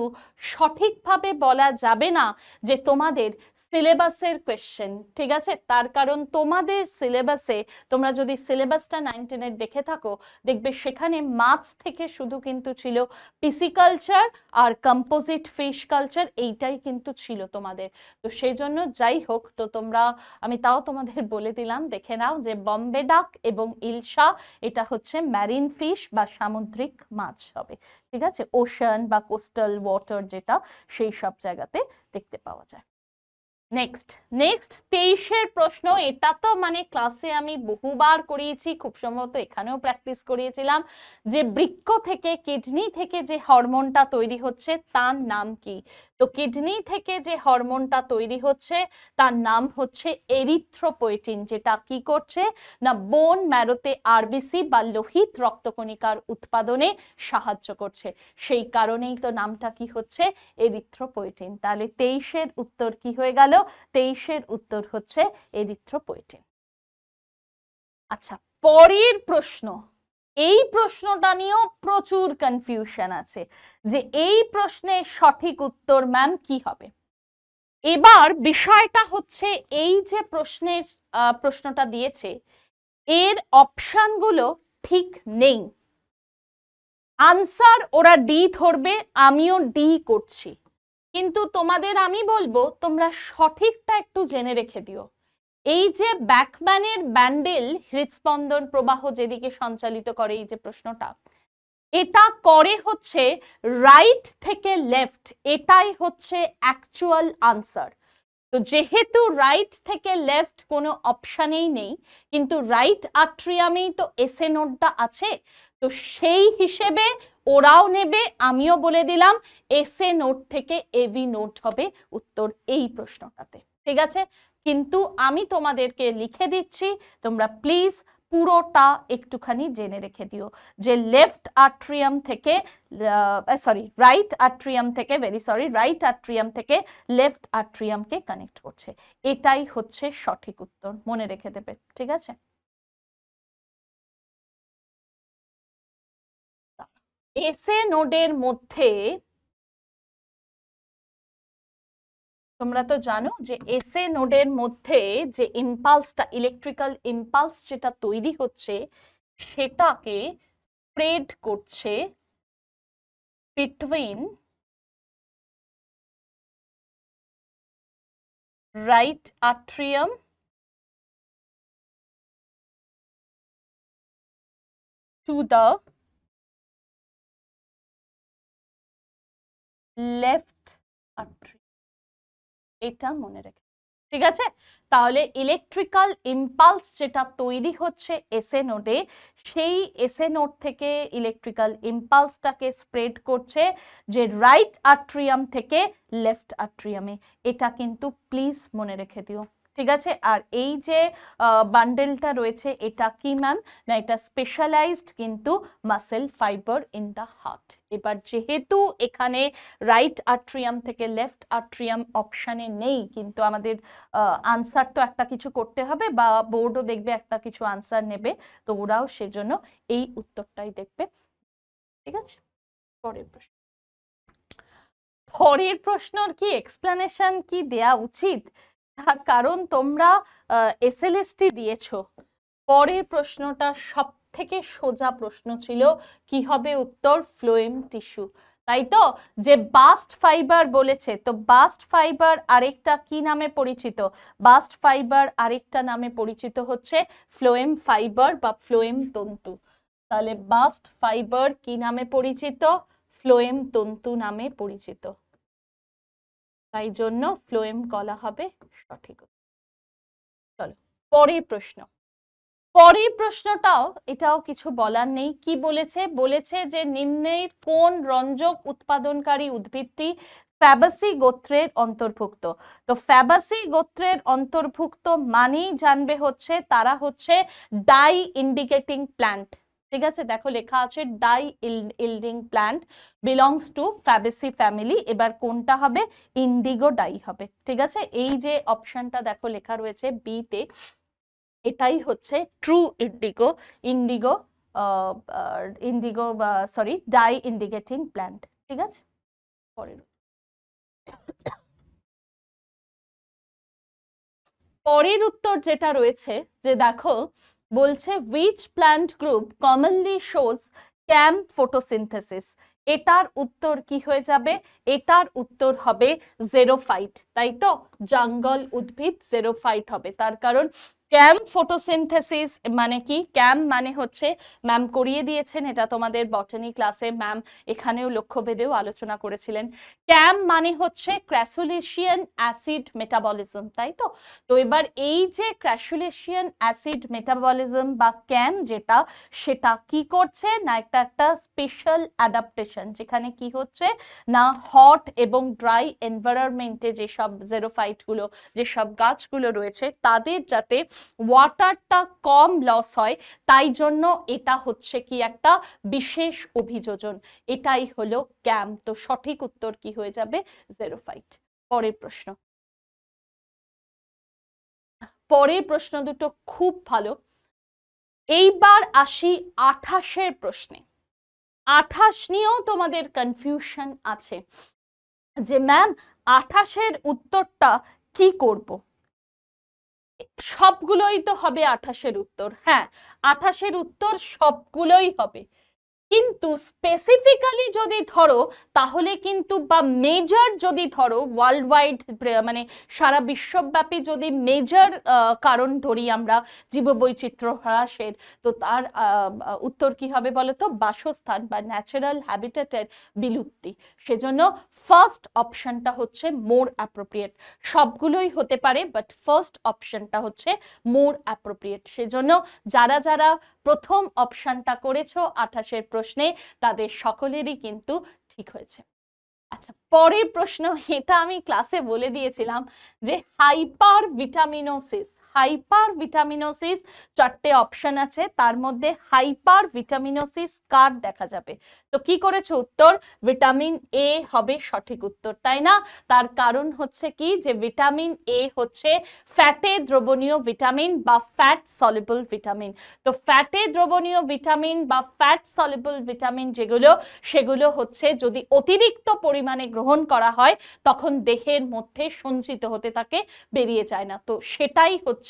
সঠিকভাবে বলা যাবে না যে তোমাদের সিলেবাসের কোয়েশ্চেন, ঠিক আছে? তার কারণ তোমাদের সিলেবাসে, তোমরা যদি সিলেবাসটা 9, 10 দেখে থাকো, দেখবে সেখানে মাছ থেকে শুধু কিন্তু ছিল পিসিকালচার আর কম্পোজিট ফিশ কালচার, এইটাই কিন্তু ছিল তোমাদের। তো সেই জন্য যাই হোক, তো তোমরা, আমি তাও তোমাদের বলে দিলাম, দেখে নাও যে বম্বে ডাক এবং ইলশা এটা হচ্ছে ম্যারিন ফিশ বা সামুদ্রিক মাছ হবে, ঠিক আছে? ওশান বা কোস্টাল ওয়াটার যেটা, সেই সব জায়গাতে দেখতে পাওয়া যায়। নেক্সট 23-এর প্রশ্ন। এটা তো মানে ক্লাসে আমি বহুবার করিয়েছি, খুব সম্ভবত এখানেও প্র্যাকটিস করিয়েছিলাম, যে বৃক্ক থেকে, কিডনি থেকে যে হরমোনটা তৈরি হচ্ছে তার নাম কি? তো কিডনি থেকে যে হরমোনটা তৈরি হচ্ছে তার নাম হচ্ছে এরিথ্রোপয়েটিন, যেটা কি করছে না বোন ম্যারোতে আরবিসি বা লোহিত রক্তকণিকার উৎপাদনে সাহায্য করছে। সেই কারণেই তো নামটা কি হচ্ছে? এরিথ্রোপয়েটিন। তাহলে 23-এর উত্তর কি হয়ে গেল? 23-এর উত্তর হচ্ছে এরিথ্রোপয়েটিন। আচ্ছা, পরের প্রশ্ন, এই প্রশ্নটা নিয়েও প্রচুর কনফিউশন আছে যে এই প্রশ্নের সঠিক উত্তর ম্যাম কি হবে। এবার বিষয়টা হচ্ছে, এই যে প্রশ্নটা দিয়েছে, এর অপশনগুলো ঠিক নেই। আনসার ওরা ডি ধরবে, আমিও ডি করছি, কিন্তু তোমাদের আমি বলবো তোমরা সঠিকটা একটু জেনে রেখে দিও। এই যে ব্যাকম্যানের ব্যান্ডেল হৃদস্পন্দন প্রবাহ যেদিকে সঞ্চালিত করে, এই যে প্রশ্নটা, এটা করে হচ্ছে রাইট থেকে লেফট, এটাই হচ্ছে অ্যাকচুয়াল আনসার। তো যেহেতু রাইট থেকে লেফট কোনো অপশানেই নেই, কিন্তু রাইট আট্রিয়ামেই তো এসএ নোটটা আছে, তো সেই হিসেবে ওরাও নেবে, আমিও বলে দিলাম এসএ নোট থেকে এভি নোট হবে উত্তর এই প্রশ্নটাতে, ঠিক আছে? কিন্তু আমি তোমাদেরকে লিখে দিচ্ছি, তোমরা প্লিজ পুরোটা একটুখানি জেনে রেখে দিও যে লেফট আট্রিয়াম থেকে, রাইট আট্রিয়াম থেকে, রাইট আট্রিয়াম থেকে লেফট আট্রিয়ামকে কানেক্ট করছে, এটাই হচ্ছে সঠিক উত্তর, মনে রেখে দেবে, ঠিক আছে? এসএ নোডের মধ্যে তোমরা তো জানো যে এসএ নোডের মধ্যে যে ইম্পালসটা, ইলেকট্রিক্যাল ইম্পালস যেটা তৈরি হচ্ছে, সেটাকে স্প্রেড করছে between right atrium to the left atrium, এটা মনে রেখে, ঠিক আছে? তাহলে ইলেকট্রিক্যাল ইম্পালস যেটা তৈরি হচ্ছে এসএ নোডে, সেই এসএ নোড থেকে ইলেকট্রিক্যাল ইম্পালসটাকে স্প্রেড করছে যে রাইট আট্রিয়াম থেকে লেফট আট্রিয়ামে, এটা কিন্তু প্লিজ মনে রেখে দিও, ঠিক আছে? আর এই যে বান্ডেলটা রয়েছে, এটা কি ম্যাম না, এটা স্পেশালাইজড কিন্তু muscle fibre in the heart. এবার যেহেতু এখানে রাইট আট্রিয়াম থেকে লেফট আট্রিয়াম অপশানে নেই, কিন্তু আমাদের আনসার তো একটা কিছু করতে হবে, বা বোর্ডও দেখবে একটা কিছু আনসার নেবে, তো ওরাও সেজন্য এই উত্তরটাই দেখবে, ঠিক আছে? পরের প্রশ্ন, পরের প্রশ্নর কি এক্সপ্লেনেশন কি দেয়া উচিত, তার কারণ তোমরা এসএলএসটি দিয়েছো। পরের প্রশ্নটা সব থেকে সোজা প্রশ্ন ছিল, কি হবে উত্তর? ফ্লোয়েম টিস্যু, তাই তো? যে বাস্ট ফাইবার বলেছে, তো বাস্ট ফাইবার আরেকটা কি নামে পরিচিত? বাস্ট ফাইবার আরেকটা নামে পরিচিত হচ্ছে ফ্লোয়েম ফাইবার বা ফ্লোয়েম তন্তু। তাহলে বাস্ট ফাইবার কি নামে পরিচিত? ফ্লোয়েম তন্তু নামে পরিচিত, তাই জন্য ফ্লোয়েম বলা হবে সঠিক। চলো পরের প্রশ্ন। পরের প্রশ্নটাও এটাও কিছু বলার নেই। কি বলেছে? বলেছে যে নিম্নের কোন রঞ্জক উৎপাদনকারী উদ্ভিদটি ফ্যাবাসি গোত্রের অন্তর্ভুক্ত। তো ফ্যাবাসি গোত্রের অন্তর্ভুক্ত মানেই জানবে হচ্ছে তারা হচ্ছে ডাই ইন্ডিকেটিং প্ল্যান্ট। ঠিক আছে, দেখো লেখা আছে dye yielding plant belongs to Fabaceae family. এবার কোনটা হবে? ইন্ডিগো ডাই হবে। ঠিক আছে, এই যে অপশনটা দেখো লেখা রয়েছে বি তে, এটাই হচ্ছে true indigo, indigo indigo sorry dye indicating plant. ঠিক আছে, পরের পরের উত্তর যেটা রয়েছে যে দেখো বলছে which plant group commonly shows CAM photosynthesis। এটার উত্তর কি হয়ে যাবে? এটার উত্তর হবে জেরোফাইট, তাই তো? জঙ্গল উদ্ভিদ জেরোফাইট হবে। তার কারণ ক্যাম ফটোসিনথেসিস মানে কি? ক্যাম মানে হচ্ছে, ম্যাম করিয়ে দিয়েছেন এটা তোমাদের বটানি ক্লাসে, ম্যাম এখানেও লক্ষ্যভেদেও আলোচনা করেছিলেন। ক্যাম মানে হচ্ছে ক্র্যাসুলেশিয়ান অ্যাসিড মেটাবলিজম, তাই তো? তো এবার এই যে ক্র্যাসুলেশিয়ান অ্যাসিড মেটাবলিজম বা ক্যাম যেটা, সেটা কি করছে না একটা স্পেশাল অ্যাডাপ্টেশন, যেখানে কি হচ্ছে না হট এবং ড্রাই এনভায়রনমেন্টে যেসব জেরোফাইট গুলো, যেসব গাছগুলো রয়েছে তাদের যাতে ওয়াটারটা কম লস হয়, তাই জন্য এটা হচ্ছে কি একটা বিশেষ অভিযোজন, এটাই হলো ক্যাম। তো সঠিক উত্তর কি হয়ে যাবে? জেরোফাইট। পরের প্রশ্ন। পরের প্রশ্ন দুটো খুব ভালো। এইবার আসি 28-এর প্রশ্নে। 28 নিয়েও তোমাদের কনফিউশন আছে যে ম্যাম 28-এর উত্তরটা কি করব। সবগুলোই তো হবে 28-এর উত্তর, হ্যাঁ 28-এর উত্তর সবগুলোই হবে, কিন্তু স্পেসিফিক্যালি যদি ধরো তাহলে কিন্তু, বা মেজর যদি ধরো ওয়ার্ল্ড ওয়াইড মানে সারা বিশ্বব্যাপী যদি মেজর কারণ ধরি আমরা জীববৈচিত্র্য হ্রাসের, তো তার উত্তর কি হবে বলো তো? বাসস্থান বা ন্যাচারাল হ্যাবিটেটের বিলুপ্তি। সেজন্য ফার্স্ট অপশনটা হচ্ছে মোর অ্যাপ্রোপ্রিয়েট। সবগুলোই হতে পারে, বাট ফার্স্ট অপশনটা হচ্ছে মোর অ্যাপ্রোপ্রিয়েট। সেজন্য যারা যারা প্রথম অপশনটা করেছো 28-এর প্রশ্নে, তাদের সকলেরই কিন্তু ঠিক হয়েছে। আচ্ছা, পরের প্রশ্ন, এটা আমি ক্লাসে বলে দিয়েছিলাম যে হাইপার ভিটামিনোসিস। হাইপার ভিটামিনোসিস 4টে অপশন আছে, তার মধ্যে হাইপার ভিটামিনোসিস কার দেখা যাবে? তো কি করেছো উত্তর? ভিটামিন এ হবে সঠিক উত্তর, তাই না? তার কারণ হচ্ছে কি যে ভিটামিন এ হচ্ছে ফ্যাটে দ্রবণীয় ভিটামিন বা ফ্যাট সলিবল ভিটামিন। তো ফ্যাটে দ্রবণীয় ভিটামিন বা ফ্যাট সলিবল ভিটামিন যেগুলো, সেগুলো হচ্ছে যদি অতিরিক্ত পরিমাণে গ্রহণ করা হয় তখন দেহের মধ্যে সঞ্চিত হতে থাকে, বেরিয়ে যায় না। তো সেটাই হচ্ছে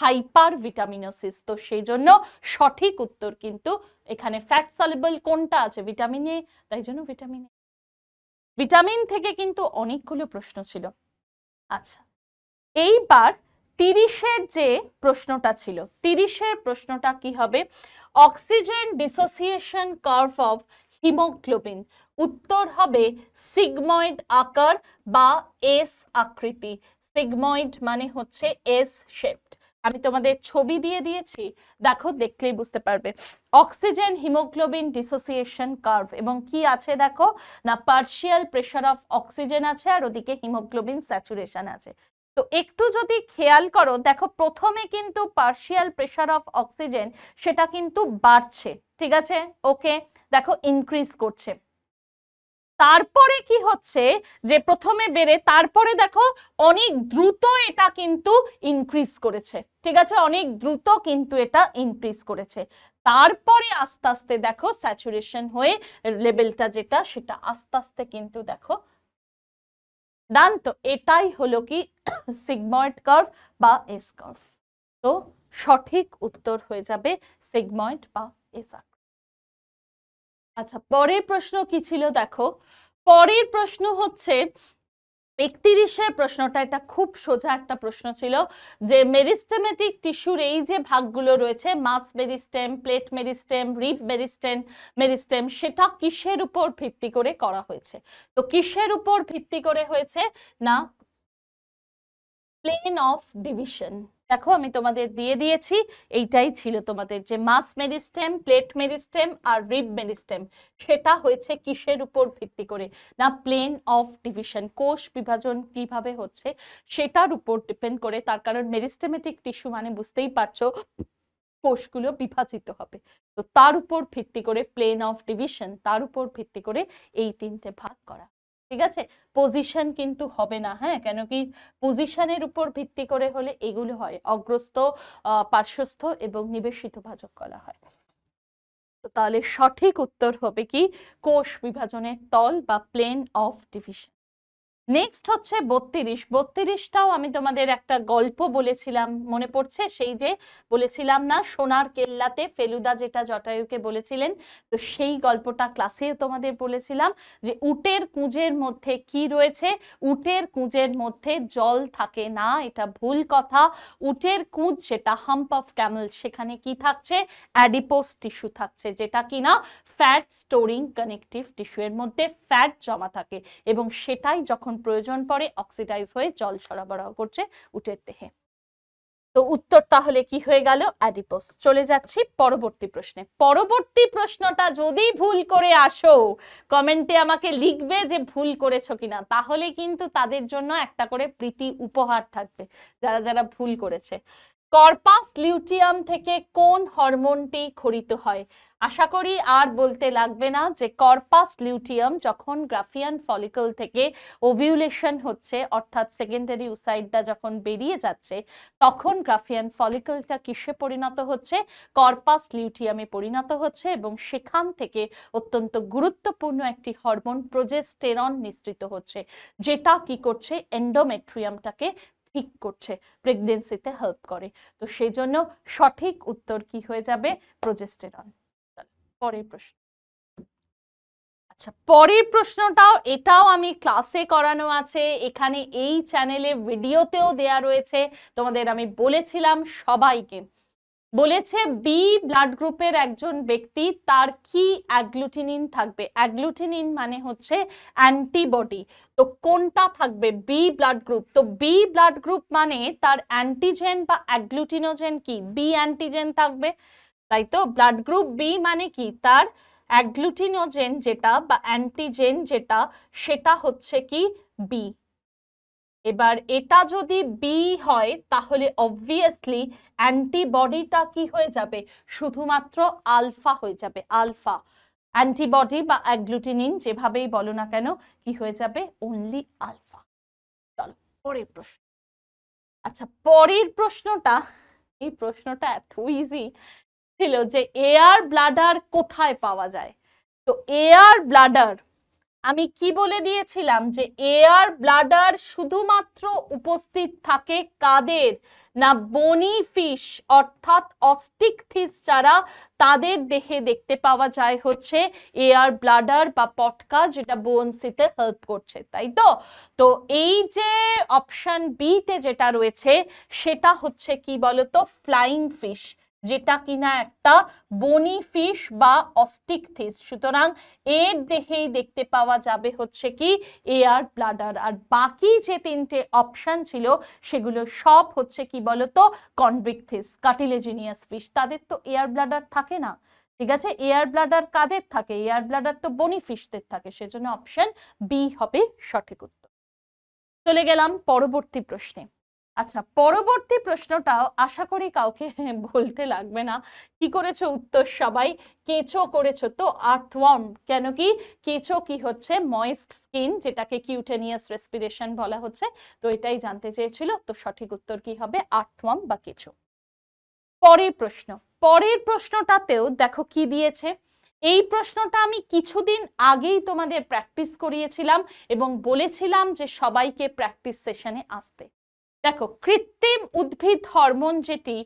হাইপার ভিটামিনোসিস। তো সেই জন্য সঠিক উত্তর কিন্তু এখানে ফ্যাট সলিবল কোনটা আছে? ভিটামিন এ, তাই জন্য ভিটামিন এ। ভিটামিন থেকে কিন্তু অনেকগুলো প্রশ্ন ছিল। আচ্ছা, এইবার 30-এর যে প্রশ্নটা ছিল, 30-এর প্রশ্নটা কি হবে? Oxygen dissociation curve of haemoglobin. উত্তর হবে সিগময়েড আকার বা এস আকৃতি। সিগময়েড মানে হচ্ছে এস শেপড। আমি তোমাদের ছবি দিয়ে দিয়েছি, দেখো দেখলেই বুঝতে পারবে। অক্সিজেন হিমোগ্লোবিন ডিসোসিয়েশন কার্ভ, এবং কি আছে দেখো না, পার্শিয়াল প্রেসার অফ অক্সিজেন আছে আর ওদিকে হিমোগ্লোবিন স্যাচুরেশন আছে। তো একটু যদি খেয়াল করো, দেখো প্রথমে কিন্তু পার্শিয়াল প্রেসার অফ অক্সিজেন সেটা কিন্তু বাড়ছে, ঠিক আছে, ওকে, দেখো ইনক্রিজ করছে। তারপরে কি হচ্ছে যে প্রথমে বেড়ে তারপরে দেখো অনেক দ্রুত এটা কিন্তু ইনক্রিজ করেছে, ঠিক আছে, অনেক দ্রুত কিন্তু এটা ইনক্রিজ করেছে। তারপরে আস্তে আস্তে দেখো স্যাচুরেশন হয়ে লেভেলটা যেটা, সেটা আস্তে আস্তে কিন্তু দেখো ডান। তো এটাই হলো কি সিগময়েড কার্ভ বা এস কার্ভ। তো সঠিক উত্তর হয়ে যাবে সিগময়েড বা এস আকৃতি। আচ্ছা, পরের প্রশ্ন কি ছিল দেখো, পরের প্রশ্ন হচ্ছে 31-এর প্রশ্নটা। এটা খুব সোজা একটা প্রশ্ন ছিল যে মেরিস্টেমেটিক টিস্যুর এই যে ভাগগুলো রয়েছে, mass meristem, plate meristem, rib meristem, meristem, সেটা কিসের উপর ভিত্তি করে করা হয়েছে? তো কিসের উপর ভিত্তি করে হয়েছে না, প্লেন অফ ডিভিশন। দেখো আমি তোমাদের দিয়ে দিয়েছি, এইটাই ছিল তোমাদের যে মাস মেরিস্টেম, প্লেট মেরিস্টেম আর রিব মেরিস্টেম, সেটা হয়েছে কিসের উপর ভিত্তি করে? না প্লেন অফ ডিভিশন, কোষ বিভাজন কিভাবে হচ্ছে সেটার উপর ডিপেন্ড করে। তার কারণ মেরিস্টেমেটিক টিস্যু মানে বুঝতেই পারছো কোষগুলো বিভাজিত হবে, তো তার উপর ভিত্তি করে প্লেন অফ ডিভিশন, তার উপর ভিত্তি করে এই তিনটে ভাগ করা। ঠিক আছে, পজিশন কিন্তু হবে না, হ্যাঁ, কেন কি পজিশনের উপর ভিত্তি করে হলে এগুলো হয় অগ্রস্থ, পার্শ্বস্থ এবং নিবেশিত ভাজক কলা হয়। তো তাহলে সঠিক উত্তর হবে কি কোষ বিভাজনের তল বা প্লেন অফ ডিভিশন। নেক্সট হচ্ছে 32। 32টাও আমি তোমাদের একটা গল্প বলেছিলাম, মনে পড়ছে? সেই যে বলেছিলাম না সোনার কেল্লাতে ফেলুদা যেটা জটায়ুকে বলেছিলেন, তো সেই গল্পটা ক্লাসেও তোমাদের বলেছিলাম যে উটের কুঁজের মধ্যে কি রয়েছে? উটের কুঁজের মধ্যে জল থাকে না, এটা ভুল কথা। উটের কুঁজ যেটা হাম্প অফ ক্যামেল, সেখানে কি থাকছে? অ্যাডিপোস টিস্যু থাকছে, যেটা কিনা ফ্যাট স্টোরিং কানেকটিভ টিস্যু, এর মধ্যে ফ্যাট জমা থাকে এবং সেটাই যখন প্রয়োজন পড়ে অক্সিডাইজ হয়ে জল সরবরাহ করছে উটের দেহে। তো উত্তর তাহলে কি হয়ে গেল? অ্যাডিপোস। চলে যাচ্ছি পরবর্তী প্রশ্নে। পরবর্তী প্রশ্নটা যদি ভুল করে আসো কমেন্টে আমাকে লিখবে যে ভুল করেছো কিনা, তাহলে কিন্তু তাদের জন্য একটা করে প্রীতি উপহার থাকবে যারা যারা ভুল করেছে। কর্পাস লিউটিয়াম থেকে কোন হরমোনটি খরিত হয়? আশা করি আর বলতে লাগবে না যে কর্পাস লিউটিয়াম যখন গ্রাফিয়ান ফলিকল থেকে ওভিউলেশন হচ্ছে, অর্থাৎ সেকেন্ডারি উসাইডটা যখন বেরিয়ে যাচ্ছে, তখন গ্রাফিয়ান ফলিকলটা কিসে পরিণত হচ্ছে? কর্পাস লিউটিয়ামে পরিণত হচ্ছে এবং সেখান থেকে অত্যন্ত গুরুত্বপূর্ণ একটি হরমোন প্রোজেস্টেরন নিঃসৃত হচ্ছে, যেটা কি করছে? এন্ডোমেট্রিয়ামটাকে ঠিক করছে, প্রেগনেন্সিতে হেল্প করে। তো সেই জন্য সঠিক উত্তর কি হয়ে যাবে? প্রোজেস্টেরন। পরের প্রশ্ন। আচ্ছা, পরের প্রশ্নটাও এটাও আমি ক্লাসে করানো আছে, এখানে এই চ্যানেলে ভিডিওতেও দেয়া রয়েছে, তোমাদের আমি বলেছিলাম সবাইকে। বলেছে বি ব্লাড গ্রুপের একজন ব্যক্তি, তার কি অ্যাগ্লুটিনিন থাকবে? অ্যাগ্লুটিনিন মানে হচ্ছে অ্যান্টিবডি, তো কোনটা থাকবে? B blood group. তো বি ব্লাড গ্রুপ মানে তার অ্যান্টিজেন বা অ্যাগ্লুটিনোজেন কি? বি অ্যান্টিজেন থাকবে, তাই তো? ব্লাড গ্রুপ বি মানে কি? তার অ্যাগ্লুটিনোজেন যেটা বা অ্যান্টিজেন যেটা, সেটা হচ্ছে কি? বি। এবার এটা যদি বি হয় তাহলে অবভিয়াসলি অ্যান্টিবডিটা কি হয়ে যাবে? শুধুমাত্র আলফা হয়ে যাবে, আলফা। অ্যান্টিবডি বা অ্যাগ্লুটিনিন যেভাবেই বলো না কেন, কি হয়ে যাবে? Only alpha. চলো পরের প্রশ্ন। আচ্ছা, পরের প্রশ্নটা, এই প্রশ্নটা এত ইজি ছিল যে এয়ার ব্লাডার কোথায় পাওয়া যায়? তো এয়ার ব্লাডার আমি কি বলে দিয়েছিলাম যে এয়ার ব্লাডার শুধুমাত্র উপস্থিত থাকে কাদের? না বনি ফিশ, অর্থাৎ অস্টিকথিস যারা, তাদের দেহে দেখতে পাওয়া যায় হচ্ছে এয়ার ব্লাডার বা পটকা, যেটা বোনসিতে হেল্প করছে, তাই তো? তো এই যে অপশন বি তে যেটা রয়েছে সেটা হচ্ছে কি বলতো? ফ্লাইং ফিশ, যেটা কিনা একটা বনি ফিশ বা অস্টিকথিস। সুতরাং এর দেহেই দেখতে পাওয়া যাবে হচ্ছে কি এয়ার ব্লাডার। আর বাকি যে তিনটে অপশন ছিল সেগুলো সব হচ্ছে কি বলতো? কনভিকথিস, কার্টিলেজিনিয়াস ফিশ, তাদের তো এয়ার ব্লাডার থাকে না। ঠিক আছে, এয়ার ব্লাডার কাদের থাকে? এয়ার ব্লাডার তো বনি ফিশদের থাকে, সেজন্য অপশন বি হবে সঠিক উত্তর। চলে গেলাম পরবর্তী প্রশ্নে। আচ্ছা, পরবর্তী প্রশ্নটাও আশা করি কাউকে বলতে লাগবে না কি করেছো উত্তর সবাই। কেঁচো করেছো তো, আর্থওয়ার্ম। কেন কি? কেঁচো কি হচ্ছে? ময়েস্ট স্কিন, যেটাকে কিউটেনিয়াস রেসপিরেশন বলা হচ্ছে, তো এটাই জানতে চেয়েছিল। তো সঠিক উত্তর কি হবে? আর্থওয়ার্ম বা কেঁচো। পরের প্রশ্ন। পরের প্রশ্নটাতেও দেখো কি দিয়েছে। এই প্রশ্নটা আমি কিছুদিন আগেই তোমাদের প্র্যাকটিস করিয়েছিলাম এবং বলেছিলাম যে সবাইকে প্র্যাকটিস সেশনে আসতে। দেখো, কৃত্রিম উদ্ভিদ হরমোন যেটি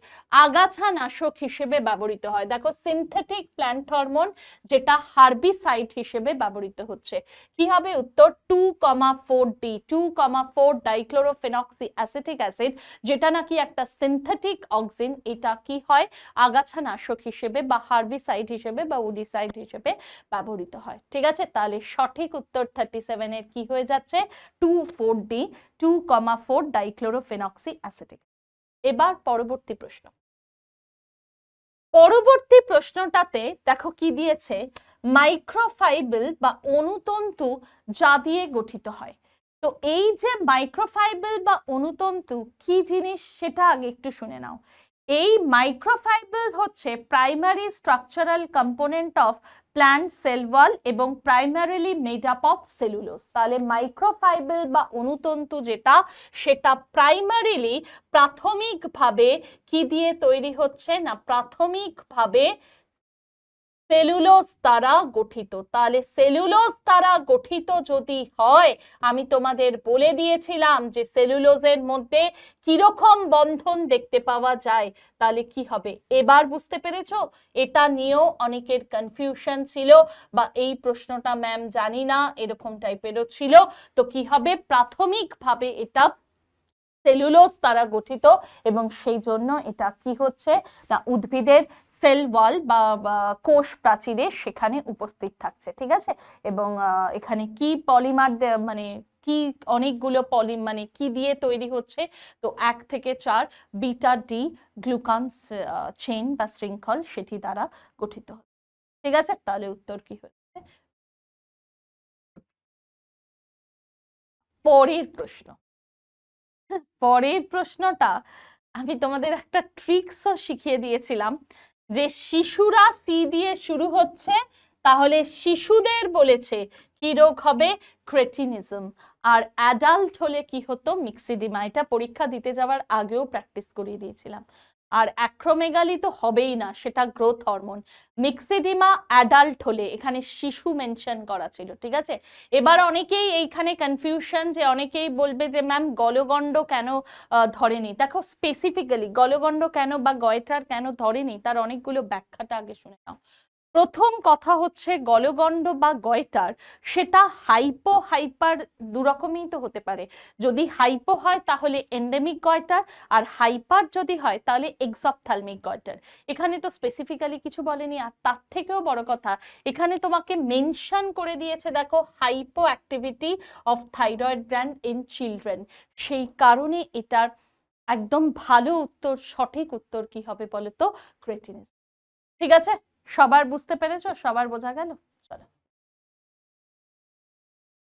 আগাছা নাশক হিসেবে ব্যবহৃত হয়, দেখো সিনথেটিক প্ল্যান্ট হরমোন যেটা হার্বিসাইড হিসেবে ব্যবহৃত হচ্ছে, কি হবে উত্তর? 2,4-D, 2,4 ডাইক্লোরোফেনক্সি অ্যাসিটিক অ্যাসিড, যেটা নাকি একটা সিনথেটিক অক্সিন, এটা কি হয়? আগাছা নাশক হিসেবে বা হার্বিসাইড হিসেবে বা উডিসাইড হিসেবে ব্যবহৃত হয়। ঠিক আছে, তাহলে সঠিক উত্তর 37 এর কি হয়ে যাচ্ছে? 2,4-D, 2,4 ডাইক্লোরোফেনক্সি acetic. এবার পরবর্তী প্রশ্ন, পরবর্তী প্রশ্নটাতে দেখো কি দিয়েছে, মাইক্রোফাইবেল বা অনুতন্তু যা দিয়ে গঠিত হয়। তো এই যে মাইক্রোফাইবেল বা অনুতন্তু কি জিনিস সেটা আগে একটু শুনে নাও। এই মাইক্রোফাইবেল হচ্ছে primary structural component of plant cell wall এবং primarily made up of cellulose. তাহলে মাইক্রোফাইবেল বা অনুতন্তু যেটা, সেটা প্রাইমারিলি প্রাথমিকভাবে কি দিয়ে তৈরি হচ্ছে না, প্রাথমিকভাবে সেলুলোজ দ্বারা গঠিত। তাহলে সেলুলোজ দ্বারা গঠিত যদি হয়, আমি তোমাদের বলে দিয়েছিলাম যে সেলুলোজের মধ্যে কিরকম বন্ধন দেখতে পাওয়া যায়, তাহলে কি হবে এবার বুঝতে পেরেছো? এটা নিয়েও অনেকের কনফিউশন ছিল, বা এই প্রশ্নটা ম্যাম জানি না এরকম টাইপেরও ছিল। তো কি হবে, প্রাথমিকভাবে এটা সেলুলোজ দ্বারা গঠিত, এবং সেই জন্য এটা কি হচ্ছে না, উদ্ভিদের সেল ওয়াল বা কোষ প্রাচীরে সেখানে উপস্থিত থাকছে, ঠিক আছে। এবং এখানে কি পলিমার মানে কি অনেকগুলো মানে কি দিয়ে তৈরি হচ্ছে, তো 1 থেকে 4 বিটা ডি গ্লুকান চেইন বা শৃঙ্খল সেটি দ্বারা গঠিত, ঠিক আছে। তাহলে উত্তর কি হচ্ছে? পরের প্রশ্ন, পরের প্রশ্নটা আমি তোমাদের একটা ট্রিক্সও শিখিয়ে দিয়েছিলাম, যে শিশুরা সি দিয়ে শুরু হচ্ছে, তাহলে শিশুদের বলেছে কি রোগ হবে, ক্রেটিনিজম। আর অ্যাডাল্ট হলে কি হতো, মিক্সিডিমা। এটা পরীক্ষা দিতে যাওয়ার আগেও প্র্যাকটিস করিয়ে দিয়েছিলাম। আর অ্যাক্রোমেগালি তো হবেই না, সেটা গ্রোথ হরমোন। মিক্সিডিমা অ্যাডাল্ট হলে, এখানে শিশু মেনশন করা ছিল, ঠিক আছে। এবার অনেকেই এইখানে কনফিউশন, যে অনেকেই বলবে যে ম্যাম গলগণ্ড কেন ধরেনি। দেখো স্পেসিফিক্যালি গলগণ্ড কেন বা গয়টার কেন ধরেনি, তার অনেকগুলো ব্যাখ্যাটা আগে শুনে নাও। প্রথম কথা হচ্ছে, গলগণ্ড বা গয়টার সেটা হাইপো হাইপার দুরকমই তো হতে পারে। যদি হাইপো হয় তাহলে এন্ডেমিক গয়টার, আর হাইপার যদি হয় তাহলে এক্সঅপথ্যালমিক গয়টার। এখানে তো স্পেসিফিক্যালি কিছু বলেনি। আর তার থেকেও বড় কথা, এখানে তোমাকে মেনশন করে দিয়েছে, দেখো hypo activity of thyroid gland in children. সেই কারণে এটার একদম ভালো উত্তর, সঠিক উত্তর কি হবে বলো তো, ক্রেটিনিস। ঠিক আছে, সবার বুঝতে পেরেছো, সবার বোঝা গেল? চলো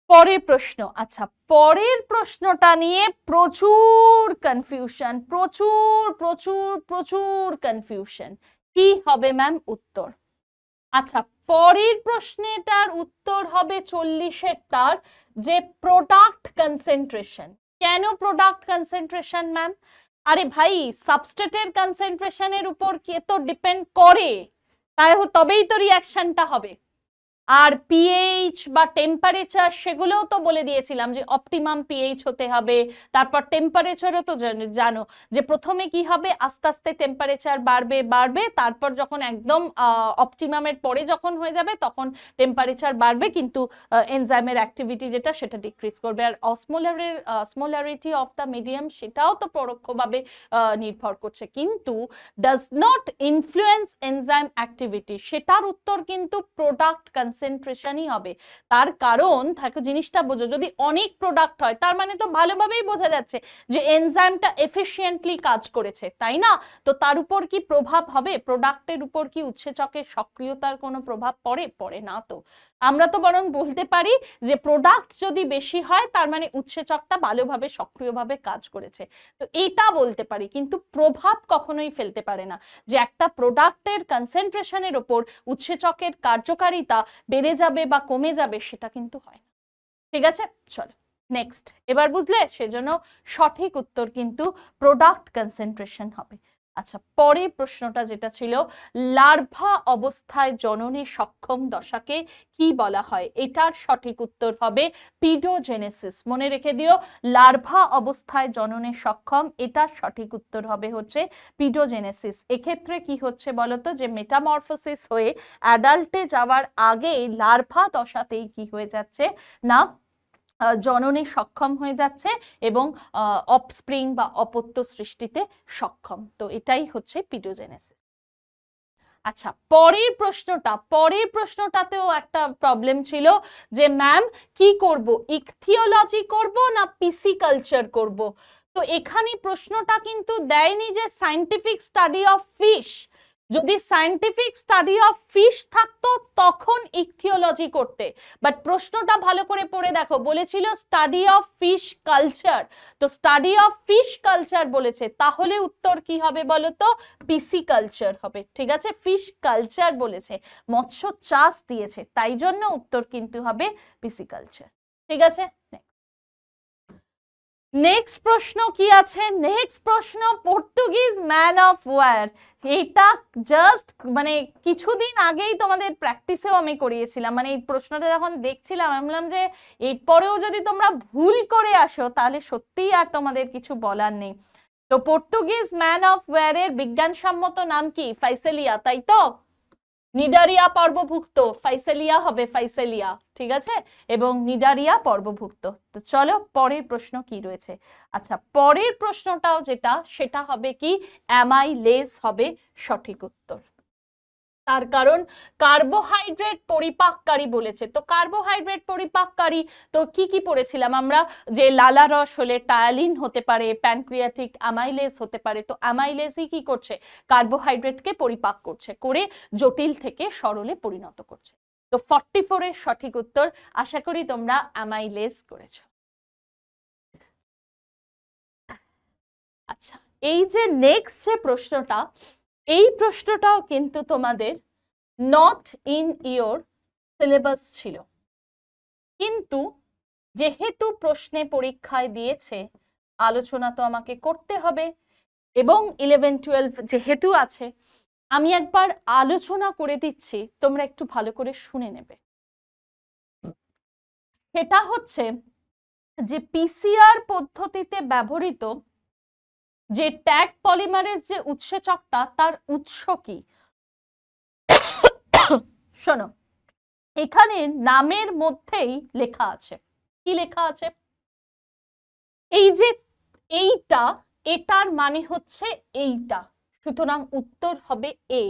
পরের প্রশ্ন। আচ্ছা, পরের প্রশ্নটা নিয়ে প্রচুর কনফিউশন, প্রচুর প্রচুর প্রচুর কনফিউশন। কি হবে ম্যাম উত্তর? আচ্ছা, পরের প্রশ্নটার উত্তর হবে 40-এরটার, যে প্রোডাক্ট কনসেন্ট্রেশন। কেন প্রোডাক্ট কনসেন্ট্রেশন ম্যাম? আরে ভাই, সাবস্ট্রেটের কনসেন্ট্রেশনের উপর কি তো ডিপেন্ড করে, তাই তবেই তো রিঅ্যাকশনটা হবে। আর পিএইচ বা টেম্পারেচার সেগুলোও তো বলে দিয়েছিলাম, যে অপটিমাম পিএইচ হতে হবে। তারপর টেম্পারেচারও তো জানো যে প্রথমে কি হবে, আস্তে আস্তে টেম্পারেচার বাড়বে বাড়বে, তারপর যখন একদম অপটিমামের পরে যখন হয়ে যাবে তখন টেম্পারেচার বাড়বে, কিন্তু এনজাইমের অ্যাক্টিভিটি যেটা সেটা ডিক্রিজ করবে। আর অসমোলারিটি অফ দ্য মিডিয়াম সেটাও তো পরোক্ষভাবে নির্ভর করছে, কিন্তু does not influence enzyme activity. সেটার উত্তর কিন্তু প্রোডাক্ট কনসেন্ট্রেশনই হবে। তার কারণ থাকো, জিনিসটা বোঝো, যদি অনেক প্রোডাক্ট হয় তার মানে তো ভালোভাবেই বোঝা যাচ্ছে যে এনজাইমটা এফিশিয়েন্টলি কাজ করেছে, তাই না? তো তার উপর কি প্রভাব হবে, প্রোডাক্টের উপর কি উৎসেচকের সক্রিয়তার কোনো প্রভাব পড়ে না। তো আমরা তো বরং বলতে পারি যে প্রোডাক্ট যদি বেশি হয় তার মানে উৎসেচকটা ভালোভাবে সক্রিয়ভাবে কাজ করেছে, তো এটা বলতে পারি। কিন্তু প্রভাব কখনোই ফেলতে পারে না, যে একটা প্রোডাক্টের কনসেন্ট্রেশনের উপর উৎসেচকের কার্যকারিতা বেড়ে যাবে বা কমে যাবে, সেটা কিন্তু হয় না। ঠিক আছে, চলো নেক্সট। এবার বুঝলে, সেজন্য সঠিক উত্তর কিন্তু প্রোডাক্ট কনসেন্ট্রেশন হবে। আচ্ছা, পরের প্রশ্নটা যেটা ছিল, লার্ভা অবস্থায় জননে সক্ষম দশাকে কি বলা হয়? এটার সঠিক উত্তর হবে পিডোজেনেসিস। মনে রেখে দিও, লার্ভা অবস্থায় জননে সক্ষম, এটার সঠিক উত্তর হবে হচ্ছে পিডোজেনেসিস। এক্ষেত্রে কি হচ্ছে বলতো, যে মেটামরফোসিস হয়ে অ্যাডাল্টে যাওয়ার আগেই লার্ভা দশাতেই কি হয়ে যাচ্ছে না, জননে সক্ষম হয়ে যাচ্ছে এবং অফস্প্রিং বা অপত্য সৃষ্টিতে সক্ষম। তো এটাই হচ্ছে পিডোজেনেসিস। আচ্ছা, পরের প্রশ্নটাতেও একটা প্রবলেম ছিল, যে ম্যাম কি করব, ইকথিওলজি করব না পিসিকালচার করব? তো এখানে প্রশ্নটা কিন্তু দেয়নি যে সায়েন্টিফিক স্টাডি অফ ফিশ। যদি সায়েন্টিফিক স্টাডি অফ ফিশ থাকতো তখন ইকথিওলজি করতে, বাট প্রশ্নটা ভালো করে পড়ে দেখো, বলেছিল স্টাডি অফ ফিশ কালচার। তো স্টাডি অফ ফিশ কালচার বলেছে, তাহলে উত্তর কি হবে বলো তো? পিসি কালচার হবে। ঠিক আছে, ফিশ কালচার বলেছে, মৎস্য চাষ দিয়েছে, তাই জন্য উত্তর কিন্তু হবে পিসি কালচার। ঠিক আছে, নেক্সট প্রশ্ন কি আছে? নেক্সট প্রশ্ন পর্তুগিজ ম্যান অফ ওয়ার। এটা জাস্ট মানে কিছুদিন আগেই তোমাদের প্র্যাকটিসেও আমি করিয়েছিলাম, মানে এই প্রশ্নটা যখন দেখছিলাম আমি বললাম যে এরপরেও যদি তোমরা ভুল করে আসো তাহলে সত্যিই আর তোমাদের কিছু বলার নেই। তো পর্তুগিজ ম্যান অফ ওয়ারের বিজ্ঞানসম্মত নাম কি? ফাইসেলিয়া, তাই তো? নিডারিয়া পর্বভুক্ত, ফাইসেলিয়া হবে ফাইসেলিয়া। ঠিক আছে, এবং নিডারিয়া পর্বভুক্ত। তো চলো পরের প্রশ্ন কি রয়েছে। আচ্ছা, পরের প্রশ্নটাও যেটা সেটা হবে কি? অ্যামাইলেজ হবে সঠিক উত্তর। তার কারণ কার্বোহাইড্রেট পরিপাককারী বলেছে। তো কার্বোহাইড্রেট পরিপাককারী তো কি কি পড়েছিলাম আমরা? যে লালারস হলে টায়ালিন হতে পারে, প্যানক্রিয়াটিক অ্যামাইলেজ হতে পারে। তো অ্যামাইলেজই কি করছে? কার্বোহাইড্রেটকে পরিপাক করছে, করে জটিল থেকে সরলে পরিণত করছে। তো 44 এর সঠিক উত্তর। আশা করি তোমরা অ্যামাইলেজ করেছো। আচ্ছা, এই যে নেক্সট যে প্রশ্নটা, এই প্রশ্নটাও কিন্তু তোমাদের নট ইন ইয়োর সিলেবাস ছিল, কিন্তু যেহেতু প্রশ্নে পরীক্ষায় দিয়েছে আলোচনা তো আমাকে করতে হবে, এবং 11-12 যেহেতু আছে আমি একবার আলোচনা করে দিচ্ছি, তোমরা একটু ভালো করে শুনে নেবে। সেটা হচ্ছে যে পিসিআর পদ্ধতিতে ব্যবহৃত যে ট্যাগ পলিমারেজ যে উৎসেচকটা, তার উৎস কি? শোনো, এখানে নামের মধ্যেই লেখা আছে। কি লেখা আছে? এই যে এইটা, এটার মানে হচ্ছে এইটা, সুতরাং উত্তর হবে এ।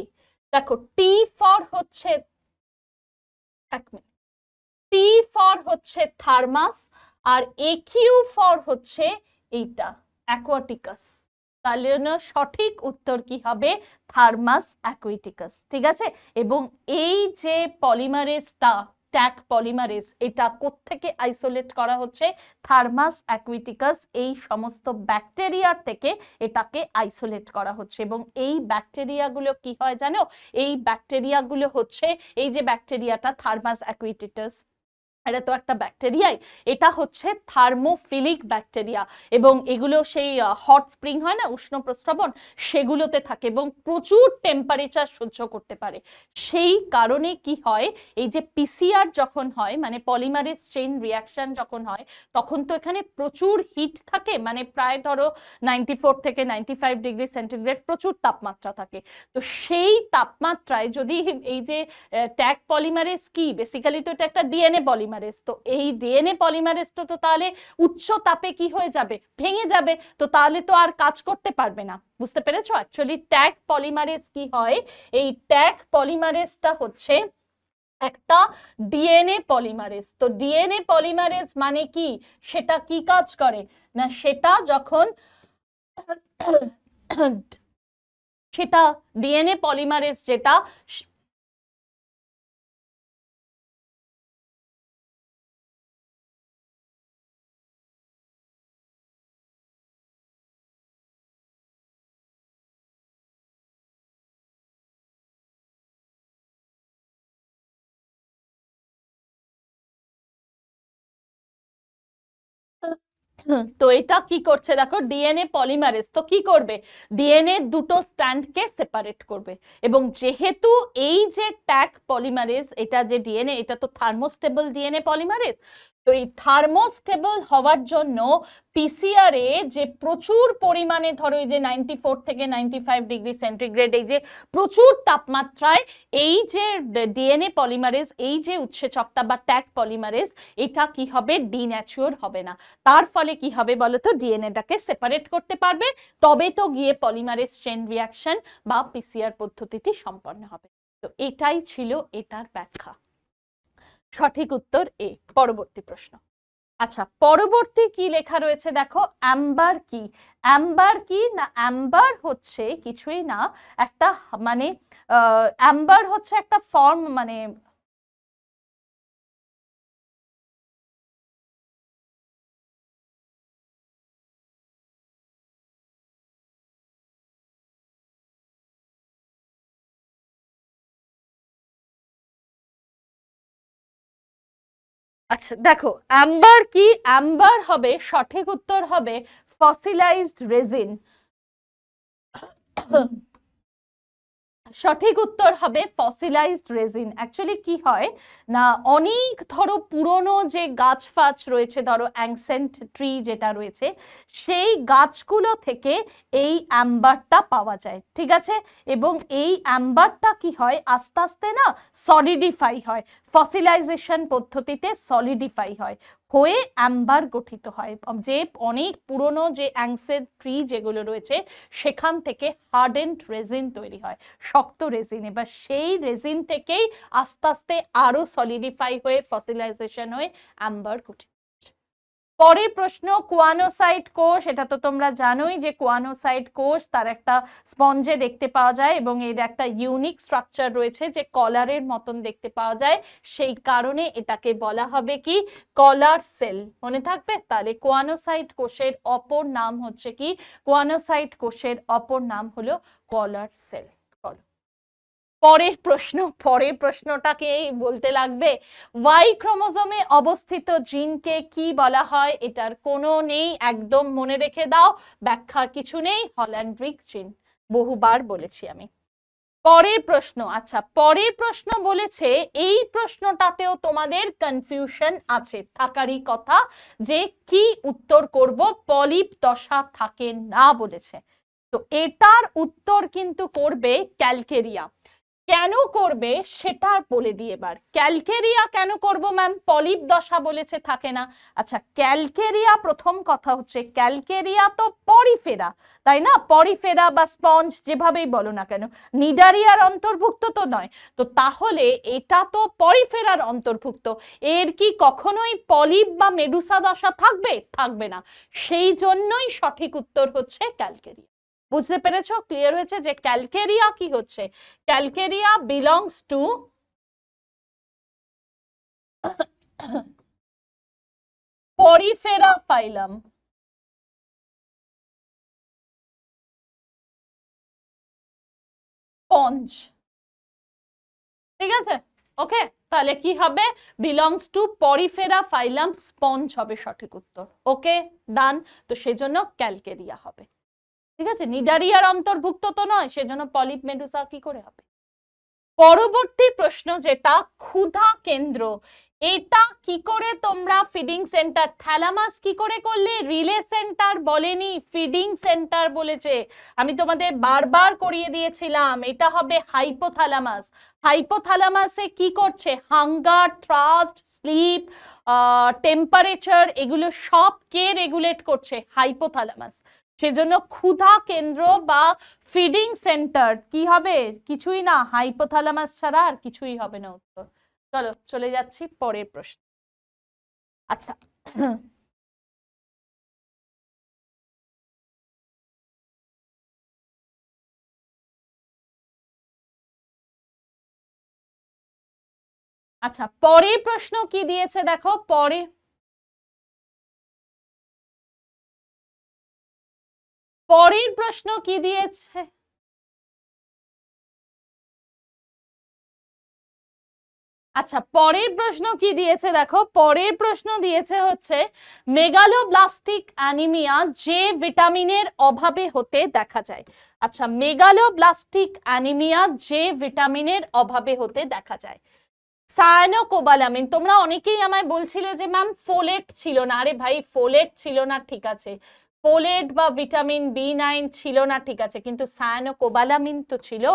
দেখো, টি ফর হচ্ছে, এক মিনিট, টি ফর হচ্ছে থার্মাস, আর একিউ ফর হচ্ছে এইটা অ্যাকোয়াটিকাস। তাহলে সঠিক উত্তর কি হবে? থার্মাস অ্যাকুইটিকাস। ঠিক আছে, এবং এই যে পলিমারেজটা ট্যাগ পলিমারেজ, এটা কোত্থেকে আইসোলেট করা হচ্ছে? থার্মাস অ্যাকুইটিকাস, এই সমস্ত ব্যাকটেরিয়ার থেকে এটাকে আইসোলেট করা হচ্ছে। এবং এই ব্যাকটেরিয়াগুলো কি হয় জানো? এই ব্যাকটেরিয়াগুলো হচ্ছে, এই যে ব্যাকটেরিয়াটা থার্মাস অ্যাকুইটিকাস, এটা তো একটা ব্যাকটেরিয়াই, এটা হচ্ছে থার্মোফিলিক ব্যাকটেরিয়া, এবং এগুলো সেই হট স্প্রিং হয় না, উষ্ণ প্রস্রবণ, সেগুলোতে থাকে এবং প্রচুর টেম্পারেচার সহ্য করতে পারে। সেই কারণে কি হয়, এই যে পিসিআর যখন হয়, মানে পলিমারেজ চেইন রিয়াকশন যখন হয়, তখন তো এখানে প্রচুর হিট থাকে, মানে প্রায় ধরো 94 থেকে 95 ডিগ্রি সেন্টিগ্রেড প্রচুর তাপমাত্রা থাকে। তো সেই তাপমাত্রায় যদি এই যে ট্যাগ পলিমারেজ কি, বেসিক্যালি তো এটা একটা ডিএনএ পলিমারেজ, তো এই ডিএনএ পলিমারেজ তো তাহলে উচ্চ তাপে কি হয়ে যাবে? ভেঙে যাবে। তো তাহলে তো আর কাজ করতে পারবে না। বুঝতে পেরেছো? অ্যাকচুয়ালি ট্যাগ পলিমারেজ কি হয়? এই ট্যাগ পলিমারেজটা হচ্ছে একটা ডিএনএ পলিমারেজ। তো ডিএনএ পলিমারেজ মানে কি? সেটা কি কাজ করে না, সেটা যখন সেটা ডিএনএ পলিমারেজ যেটা, তো এটা কি করছে দেখো, ডিএনএ পলিমারেজ তো কি করবে? ডিএনএ দুটো স্ট্র্যান্ডকে সেপারেট করবে। এবং যেহেতু এই যে ট্যাগ পলিমারেজ, এটা যে ডিএনএ, এটা তো থার্মোস্টেবল ডিএনএ পলিমারেজ। তো এই থার্মোস্টেবল হওয়ার জন্য পিসিআর এ যে প্রচুর পরিমাণে, ধরো এই যে 94 থেকে 95 ডিগ্রি সেন্টিগ্রেড, এই যে প্রচুর তাপমাত্রায় এই যে ডিএনএ পলিমারেজ, এই যে উৎসেচকটা বা ট্যাগ পলিমারেজ, এটা কি হবে? ডিন্যাচুর হবে না। তার ফলে কি হবে বলতো? ডিএনএটাকে সেপারেট করতে পারবে, তবে তো গিয়ে পলিমারেজ চেইন রিয়াকশন বা পিসিআর পদ্ধতিটি সম্পন্ন হবে। তো এটাই ছিল এটার ব্যাখ্যা। সঠিক উত্তর এ। পরবর্তী প্রশ্ন। আচ্ছা, পরবর্তী কি লেখা রয়েছে দেখো, অ্যাম্বার কি। অ্যাম্বার কি না, অ্যাম্বার হচ্ছে কিছুই না, একটা মানে অ্যাম্বার হচ্ছে একটা ফর্ম, মানে আচ্ছা দেখো, অ্যাম্বার কি, অ্যাম্বার হবে সঠিক উত্তর হবে ফসিলাইজড রেজিন। সঠিক উত্তর হবে ফসিলাইজড রেজিন। অ্যাকচুয়ালি কি হয় না, অনেক ধরো পুরনো যে গাছ ফাছ রয়েছে, ধরো অ্যানসেন্ট ট্রি যেটা রয়েছে, সেই গাছগুলো থেকে এই অ্যাম্বারটা পাওয়া যায়, ঠিক আছে। এবং এই অ্যাম্বারটা কি হয়, আস্তে আস্তে না সলিডিফাই হয়, ফসিলাইজেশন পদ্ধতিতে সলিডিফাই হয়, হয়ে অ্যাম্বার গঠিত হয়। যে অনেক পুরনো যে অ্যানসেন্ট ট্রি যেগুলো রয়েছে, সেখান থেকে হার্ডেন্ড রেজিন তৈরি হয়, শক্ত রেজিন। এবার সেই রেজিন থেকেই আস্তে আস্তে আরো সলিডিফাই হয়ে ফসিলাইজেশন হয়ে অ্যাম্বার গঠিত। পরের প্রশ্ন, কোয়ানোসাইট কোষ। এটা তো তোমরা জানোই যে কোয়ানোসাইট কোষ তার একটা স্পঞ্জে দেখতে পাওয়া যায় এবং এর একটা ইউনিক স্ট্রাকচার রয়েছে যে কলারের মতন দেখতে পাওয়া যায়, সেই কারণে এটাকে বলা হবে কি, কলার সেল। মনে থাকবে তাহলে, কোয়ানোসাইট কোষের অপর নাম হচ্ছে কি, কোয়ানোসাইট কোষের অপর নাম হলো কলার সেল। পরের প্রশ্ন, পরের প্রশ্নটাকে বলতে লাগবে, ওয়াই ক্রোমোজোমে অবস্থিত জিনকে কি বলা হয়? এটার কোনো নেই, একদম মনে রেখে দাও, ব্যাখ্যার কিছু নেই, হল্যান্ড্রিক জিন, বহুবার বলেছি আমি। পরের প্রশ্ন, আচ্ছা পরের প্রশ্ন বলেছে, এই প্রশ্নটাতেও তোমাদের কনফিউশন আছে, থাকারই কথা, যে কি উত্তর করব, পলিপ দশা থাকে না বলেছে। তো এটার উত্তর কিন্তু করবে ক্যালকেরিয়া। কেন করবে সেটা বলে দিই এবার। ক্যালকেরিয়া কেন করব ম্যাম, পলিপ দশা বলেছে থাকে না। আচ্ছা, ক্যালকেরিয়া, প্রথম কথা হচ্ছে ক্যালকেরিয়া তো পরিফেরা, তাই না, পরিফেরা বা স্পঞ্জ যেভাবেই বলো না কেন, নিডারিয়ার অন্তর্ভুক্ত তো নয়। তো তাহলে এটা তো পরিফেরার অন্তর্ভুক্ত, এর কি কখনোই পলিপ বা মেডুসা দশা থাকবে? থাকবে না। সেই জন্যই সঠিক উত্তর হচ্ছে ক্যালকেরিয়া। বুঝতে পেরেছো? ক্লিয়ার হয়েছে যে ক্যালকেরিয়া কি হচ্ছে, Calcarea belongs to Porifera phylum. Sponge, ঠিক আছে, ওকে। তাহলে কি হবে, belongs to Porifera phylum sponge হবে সঠিক উত্তর। ওকে, ডান। তো সেজন্য ক্যালকেরিয়া হবে, ঠিক আছে। নিডারিয়ার অন্তর্ভুক্ত তো নয়, সেজন্য পলিপ মেডুসা কি করে হবে। পরবর্তী প্রশ্ন যেটা, ক্ষুধা কেন্দ্র, এটা কি করে তোমরা ফিডিং সেন্টার, থ্যালামাস কি করে করলে, রিলে সেন্টার বলেনি, ফিডিং সেন্টার বলেছে। আমি তোমাদের বারবার করিয়ে দিয়েছিলাম, এটা হবে হাইপোথ্যালামাস। হাইপোথ্যালামাসে কি করছে, হাঙ্গার, থ্রাস্ট, স্লিপ, টেম্পারেচার, এগুলো সব কে রেগুলেট করছে, হাইপোথ্যালামাস। সেজন্য ক্ষুধা কেন্দ্র বা ফিডিং সেন্টার কি হবে, কিছুই না, হাইপোথ্যালামাস ছাড়া আর কিছুই হবে না উত্তর। চলো চলে যাচ্ছি পরের প্রশ্ন। আচ্ছা, আচ্ছা পরের প্রশ্ন কি দিয়েছে দেখো, পরের প্রশ্ন কি দিয়েছে, আচ্ছা পরের প্রশ্ন কি দিয়েছে দেখো, পরের প্রশ্ন দিয়েছে হচ্ছে, মেগালোব্লাস্টিক অ্যানিমিয়া যে ভিটামিনের অভাবে হতে দেখা যায়। আচ্ছা, মেগালোব্লাস্টিক অ্যানিমিয়া যে ভিটামিনের অভাবে হতে দেখা যায়। সায়ানোকোবালামিন, তোমরা অনেকেই আমায় বলছিলে যে ম্যাম ফোলেট ছিল না। আরে ভাই, ফোলেট ছিল না ঠিক আছে, ফোলেট বা ভিটামিন B9 ছিল না ঠিক আছে, কিন্তু সায়ানোকোবালামিন তো ছিল।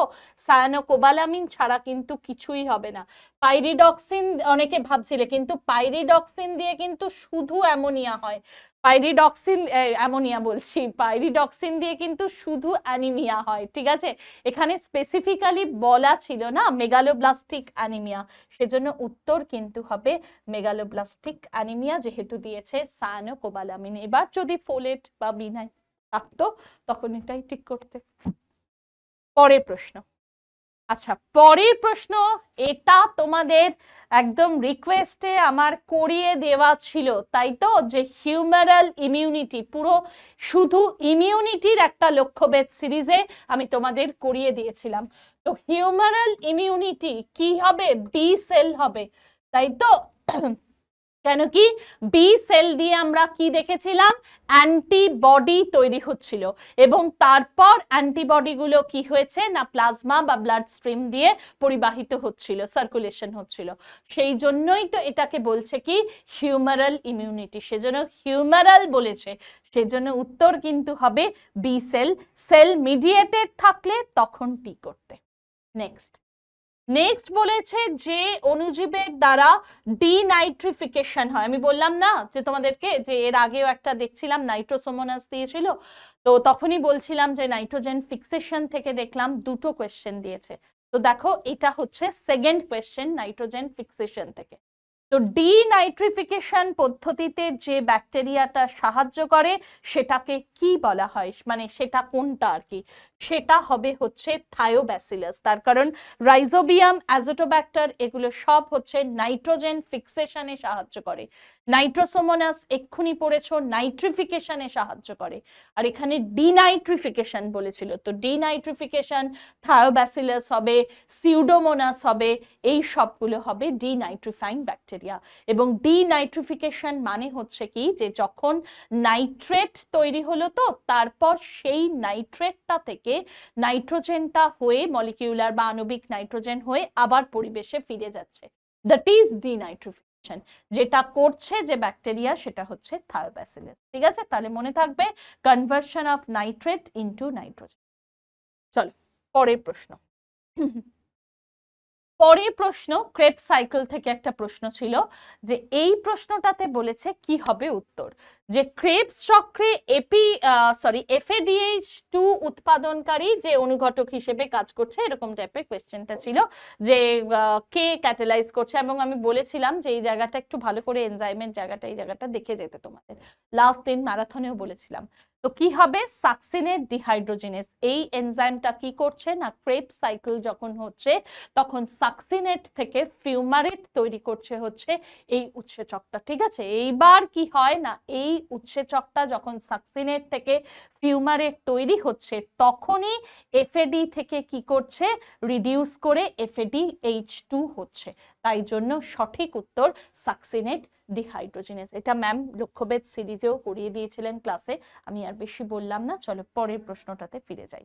সায়ানোকোবালামিন ছাড়া কিন্তু কিছুই হবে না। পাইরিডক্সিন অনেকে ভাবছিলে, কিন্তু পাইরিডক্সিন দিয়ে কিন্তু শুধু অ্যামোনিয়া হয়, পাইরিডক্সিন, অ্যামোনিয়া বলছি, পাইরিডক্সিন দিয়ে কিন্তু শুধু অ্যানিমিয়া হয়, ঠিক আছে? এখানে স্পেসিফিক্যালি বলা ছিল না মেগালোব্লাস্টিক অ্যানিমিয়া, সেজন্য উত্তর কিন্তু হবে মেগালোব্লাস্টিক অ্যানিমিয়া, যেহেতু দিয়েছে সায়ানোকোবালামিন। এবার যদি ফোলেট বা বিনাই থাকতো তখন এটাই ঠিক করতে। পরের প্রশ্ন। আচ্ছা, পরের প্রশ্ন, এটা তোমাদের একদম রিকোয়েস্টে আমার করিয়ে দেওয়া ছিল, তাই তো? যে হিউমারাল ইমিউনিটি, পুরো শুধু ইমিউনিটির একটা লক্ষ্যভেদ সিরিজে আমি তোমাদের করিয়ে দিয়েছিলাম। তো হিউমারাল ইমিউনিটি কি হবে? বি সেল হবে, তাই তো? কেন কি বি সেল দিয়ে আমরা কি দেখেছিলাম? অ্যান্টিবডি তৈরি হচ্ছিল, এবং তারপর অ্যান্টিবডি গুলো কি হয়েছে না প্লাজমা বা ব্লাড স্ট্রিম দিয়ে পরিবাহিত হচ্ছিল, সার্কুলেশন হচ্ছিল। সেই জন্যই তো এটাকে বলছে কি হিউমারাল ইমিউনিটি, সেজন্য হিউমারাল বলেছে, সেজন্য উত্তর কিন্তু হবে বি সেল। সেল মিডিয়েটেড থাকলে তখন টি করতে। নেক্সট বলেছে যে অণুজীবের দ্বারা ডিনাইট্রিফিকেশন হয়। আমি বললাম না যে তোমাদেরকে যে এর আগেও একটা দেখছিলাম নাইট্রোসোমোনাস দিয়েছিল, তো তখনই বলছিলাম যে নাইট্রোজেন ফিক্সেশন থেকে দেখলাম দুটো কোয়েশ্চেন দিয়েছে। তো দেখো এটা হচ্ছে সেকেন্ড কোয়েশ্চেন নাইট্রোজেন ফিক্সেশন থেকে। তো ডিনাইট্রিফিকেশন পদ্ধতিতে যে ব্যাকটেরিয়াটা সাহায্য করে সেটাকে কি বলা হয়, মানে সেটা কোনটা আর কি? সেটা হবে হচ্ছে থায়োব্যাসিলাস। তার কারণ রাইজোবিয়াম, অ্যাজোটোব্যাক্টার এগুলো সব হচ্ছে নাইট্রোজেন ফিক্সেশনে সাহায্য করে। নাইট্রোসোমোনাস এক্ষুনি পড়েছো নাইট্রিফিকেশনে সাহায্য করে, আর এখানে ডিনাইট্রিফিকেশন বলেছিল। তো ডিনাইট্রিফিকেশন, থায়োব্যাসিলাস হবে, সিউডোমোনাস হবে, এই সবগুলো হবে ডিনাইট্রিফাইং ব্যাকটেরিয়া। এবং ডিনাইট্রিফিকেশন মানে হচ্ছে কি যে যখন নাইট্রেট তৈরি হলো, তো তারপর সেই নাইট্রেটটা থেকে নাইট্রোজেনটা হয়ে মলিকিউলার বা আণবিক নাইট্রোজেন হয়ে আবার পরিবেশে ফিরে যাচ্ছে, দ্যাট ইজ ডিনাইট্রিফিকেশন। যেটা করছে যে ব্যাকটেরিয়া সেটা হচ্ছে থায়োব্যাসিলাস। ঠিক আছে, তাহলে মনে থাকবে conversion of nitrate into nitrogen. চলো পরের প্রশ্ন। পরের প্রশ্ন ক্রেব সাইকেল থেকে একটা প্রশ্ন ছিল, যে এই প্রশ্নটাতে বলেছে কি হবে উত্তর, যে ক্রেবস চক্রে FADH2 উৎপাদনকারী যে অনুঘটক হিসেবে কাজ করছে, এরকম টাইপের কোয়েশ্চেনটা ছিল, যে কে ক্যাটালাইজ করছে। এবং আমি বলেছিলাম যে এই জায়গাটা একটু ভালো করে এনজাইমের জায়গাটা, এই জায়গাটা দেখে যেতে তোমাদের, লাস্ট দিন ম্যারাথনেও বলেছিলাম। তো কি হবে? Succinate dehydrogenase. এই এনজাইমটা কি করছে না ক্রেব সাইকেল যখন হচ্ছে তখন সাকসিনেট থেকে ফিউমারেট তৈরি করছে হচ্ছে এই উৎসেচকটা। ঠিক আছে, এইবার কি হয় না এই উৎসেচকটা যখন সাকসিনেট থেকে ফিউমারেট তৈরি হচ্ছে তখনই FAD থেকে কি করছে রিডিউস করে FADH2 হচ্ছে। তাই জন্য সঠিক উত্তর সাকসিনেট ডিহাইড্রোজিনেস। এটা ম্যাম লক্ষ্যভেদ সিরিজেও করিয়ে দিয়েছিলেন ক্লাসে, আমি আর বেশি বললাম না। চলো পরের প্রশ্নটাতে ফিরে যাই।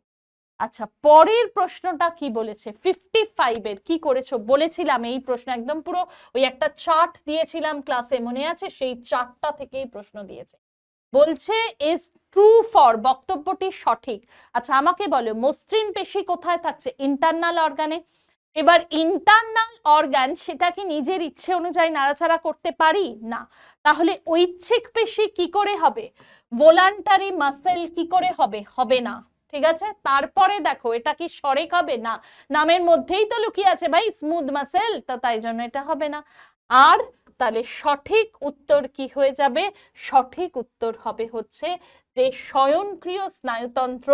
আচ্ছা, পরের প্রশ্নটা কি বলেছে 55 এর, কি করেছো বলেছিলাম এই প্রশ্ন একদম পুরো ওই একটা চার্ট দিয়েছিলাম ক্লাসে, মনে আছে? সেই চার্টটা থেকেই প্রশ্ন দিয়েছে। বলছে ইজ ট্রু ফর, বক্তব্যটি সঠিক। আচ্ছা আমাকে বলো মসৃণ পেশি কোথায় থাকছে? ইন্টারনাল অর্গানে। এবার ইন্টারনাল অর্গান সেটা কি নিজের ইচ্ছে অনুযায়ী নাড়াচাড়া করতে পারি? না। তাহলে ঐচ্ছিক পেশি কি করে হবে? ভলান্টারি মাসেল কি করে হবে? হবে না। ঠিক আছে, তারপরে দেখো এটা কি সরেক হবে? না, নামের মধ্যেই তো লুকিয়ে আছে ভাই স্মুথ মাসেল, তো তাই জন্য এটা হবে না। আর তাহলে সঠিক উত্তর কি হয়ে যাবে? সঠিক উত্তর হবে হচ্ছে যে স্বয়ংক্রিয় স্নায়ুতন্ত্র,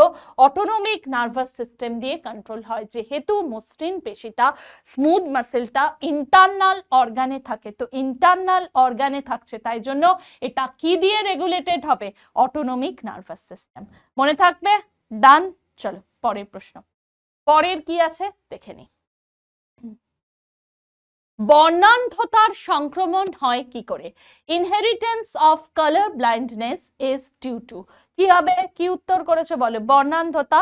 অটোনমিক নার্ভাস সিস্টেম দিয়ে কন্ট্রোল হয়। যেহেতু মসৃণ পেশিটা, স্মুথ মাসেলটা ইন্টারনাল অর্গানে থাকে, তো ইন্টারনাল অর্গানে থাকছে তাই জন্য এটা কি দিয়ে রেগুলেটেড হবে? Autonomic nervous system. মনে থাকবে? ডান। চলো পরের প্রশ্ন। পরের কি আছে দেখে নি। বর্ণান্ধতার সংক্রমণ হয় কি করে? Inheritance of colour blindness is due to, কি হবে? কি উত্তর করেছো বলো? বর্ণান্ধতা,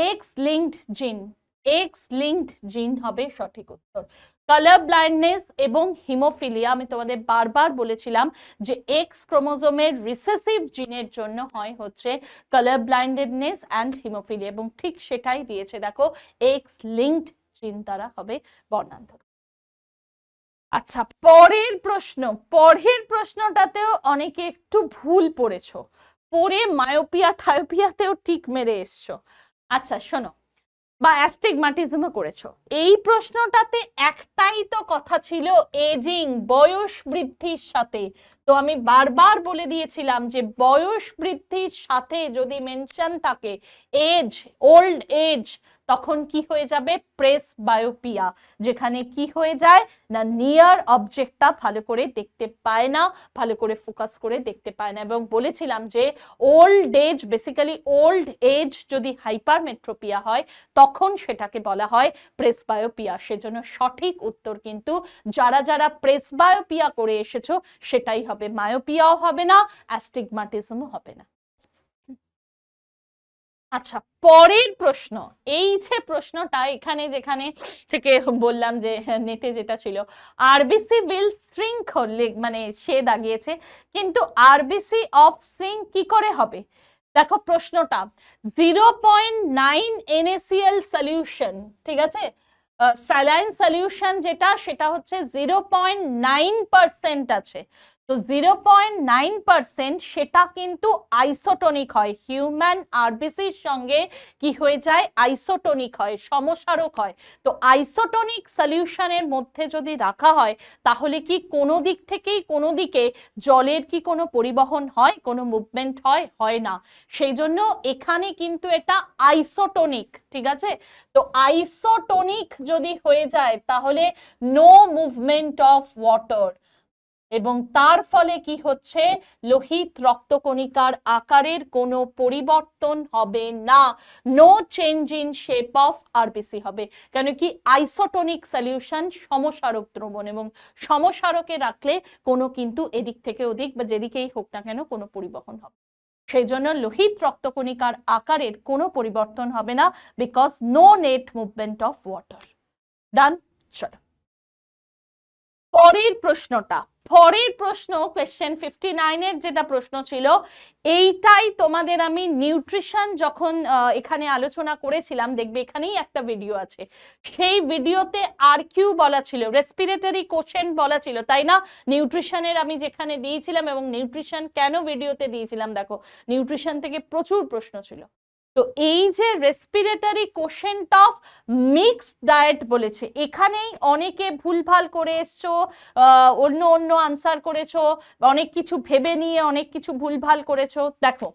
X linked gene. X linked gene হবে সঠিক উত্তর। কালার ব্লাইন্ডনেস এবং হিমোফিলিয়া, আমি তোমাদের বারবার বলেছিলাম যে এক্স ক্রোমোজোমের রিসেসিভ জিনের জন্য হয় হচ্ছে কালার ব্লাইন্ডনেস অ্যান্ড হিমোফিলিয়া, এবং ঠিক সেটাই দিয়েছে দেখো, এক্স লিঙ্কড জিন দ্বারা হবে বর্ণান্ধতা। আচ্ছা, পরের প্রশ্নটাতেও অনেকে একটু ভুল পড়েছো, পড়ে মায়োপিয়া ঠায়োপিয়াতেও টিক মেরে এসছো। আচ্ছা শোনো, বা অ্যাস্টিগমাটিজমও করেছো। এই প্রশ্নটাতে একটাই তো কথা ছিল, এজিং, বয়স বৃদ্ধির সাথে। তো আমি বারবার বলে দিয়েছিলাম যে বয়স বৃদ্ধির সাথে যদি মেনশন থাকে এজ, ওল্ড এজ, তখন কি হয়ে যাবে? প্রেস বায়োপিয়া, যেখানে কি হয়ে যায় না নিয়ার অবজেক্টটা ভালো করে দেখতে পায় না, ভালো করে ফোকাস করে দেখতে পায় না। এবং বলেছিলাম যে old age, basically old age যদি হাইপারমেট্রোপিয়া হয় তখন সেটাকে বলা হয় প্রেসবায়োপিয়া। সেজন্য সঠিক উত্তর কিন্তু যারা যারা প্রেসবায়োপিয়া করে এসেছো সেটাই হবে, মায়োপিয়াও হবে না, অ্যাস্টিগমাটিজমও হবে না। আচ্ছা, পরের প্রশ্ন, এই যে প্রশ্নটা এখানে যেখানে থেকে বললাম যে নেটে যেটা ছিল, আরবিসি উইল শ্রিঙ্ক, মানে সে দাগিয়েছে, কিন্তু আরবিসি অফ শ্রিঙ্ক কি করে হবে? দেখো প্রশ্নটা 0.9 NaCl সলিউশন, ঠিক আছে, স্যালাইন সলিউশন যেটা সেটা হচ্ছে 0.9% আছে। তো 0.9% সেটা কিন্তু আইসোটোনিক হয়, হিউম্যান আরবিসির সঙ্গে কি হয়ে যায়? আইসোটোনিক হয়, সমসারক হয়। তো আইসোটোনিক সলিউশনের মধ্যে যদি রাখা হয় তাহলে কি কোনো দিক থেকেই কোনো দিকে জলের কি কোনো পরিবহন হয়, কোনো মুভমেন্ট হয়? হয় না। সেই জন্য এখানে কিন্তু এটা আইসোটোনিক, ঠিক আছে। তো আইসোটোনিক যদি হয়ে যায় তাহলে নো মুভমেন্ট অফ ওয়াটার, এবং তার ফলে কি হচ্ছে? লোহিত রক্তকণিকার আকারের কোনো পরিবর্তন হবে না, no change in shape of RBC হবে। কেন কি? আইসোটোনিক সলিউশন সমসারক দ্রবণ, এবং সমসারকে রাখলে কোনো কিন্তু এদিক থেকে ওদিক বা যেদিকেই হোক না কেন কোনো পরিবহন হবে। সেই জন্য লোহিত রক্তকণিকার আকারের কোনো পরিবর্তন হবে না, because no net movement of water. Done. চলো পরের প্রশ্ন কোয়েশ্চেন 59 এর যেটা প্রশ্ন ছিল, এইটাই তোমাদের আমি নিউট্রিশন যখন এখানে আলোচনা করেছিলাম, দেখবে এখানেই একটা ভিডিও আছে, সেই ভিডিওতে আরকিউ বলা ছিল, রেসপিরেটরি কোশ্চেন বলা ছিল, তাই না? নিউট্রিশনের আমি যেখানে দিয়েছিলাম, এবং নিউট্রিশন কেন ভিডিওতে দিয়েছিলাম, দেখো নিউট্রিশন থেকে প্রচুর প্রশ্ন ছিল। তো এই যে respiratory quotient of mixed diet বলেছে, এখানেই অনেকে ভুলভাল করে এসছো, অন্য অন্য আনসার করেছো, অনেক কিছু ভেবে নিয়ে অনেক কিছু ভুলভাল করেছো। দেখো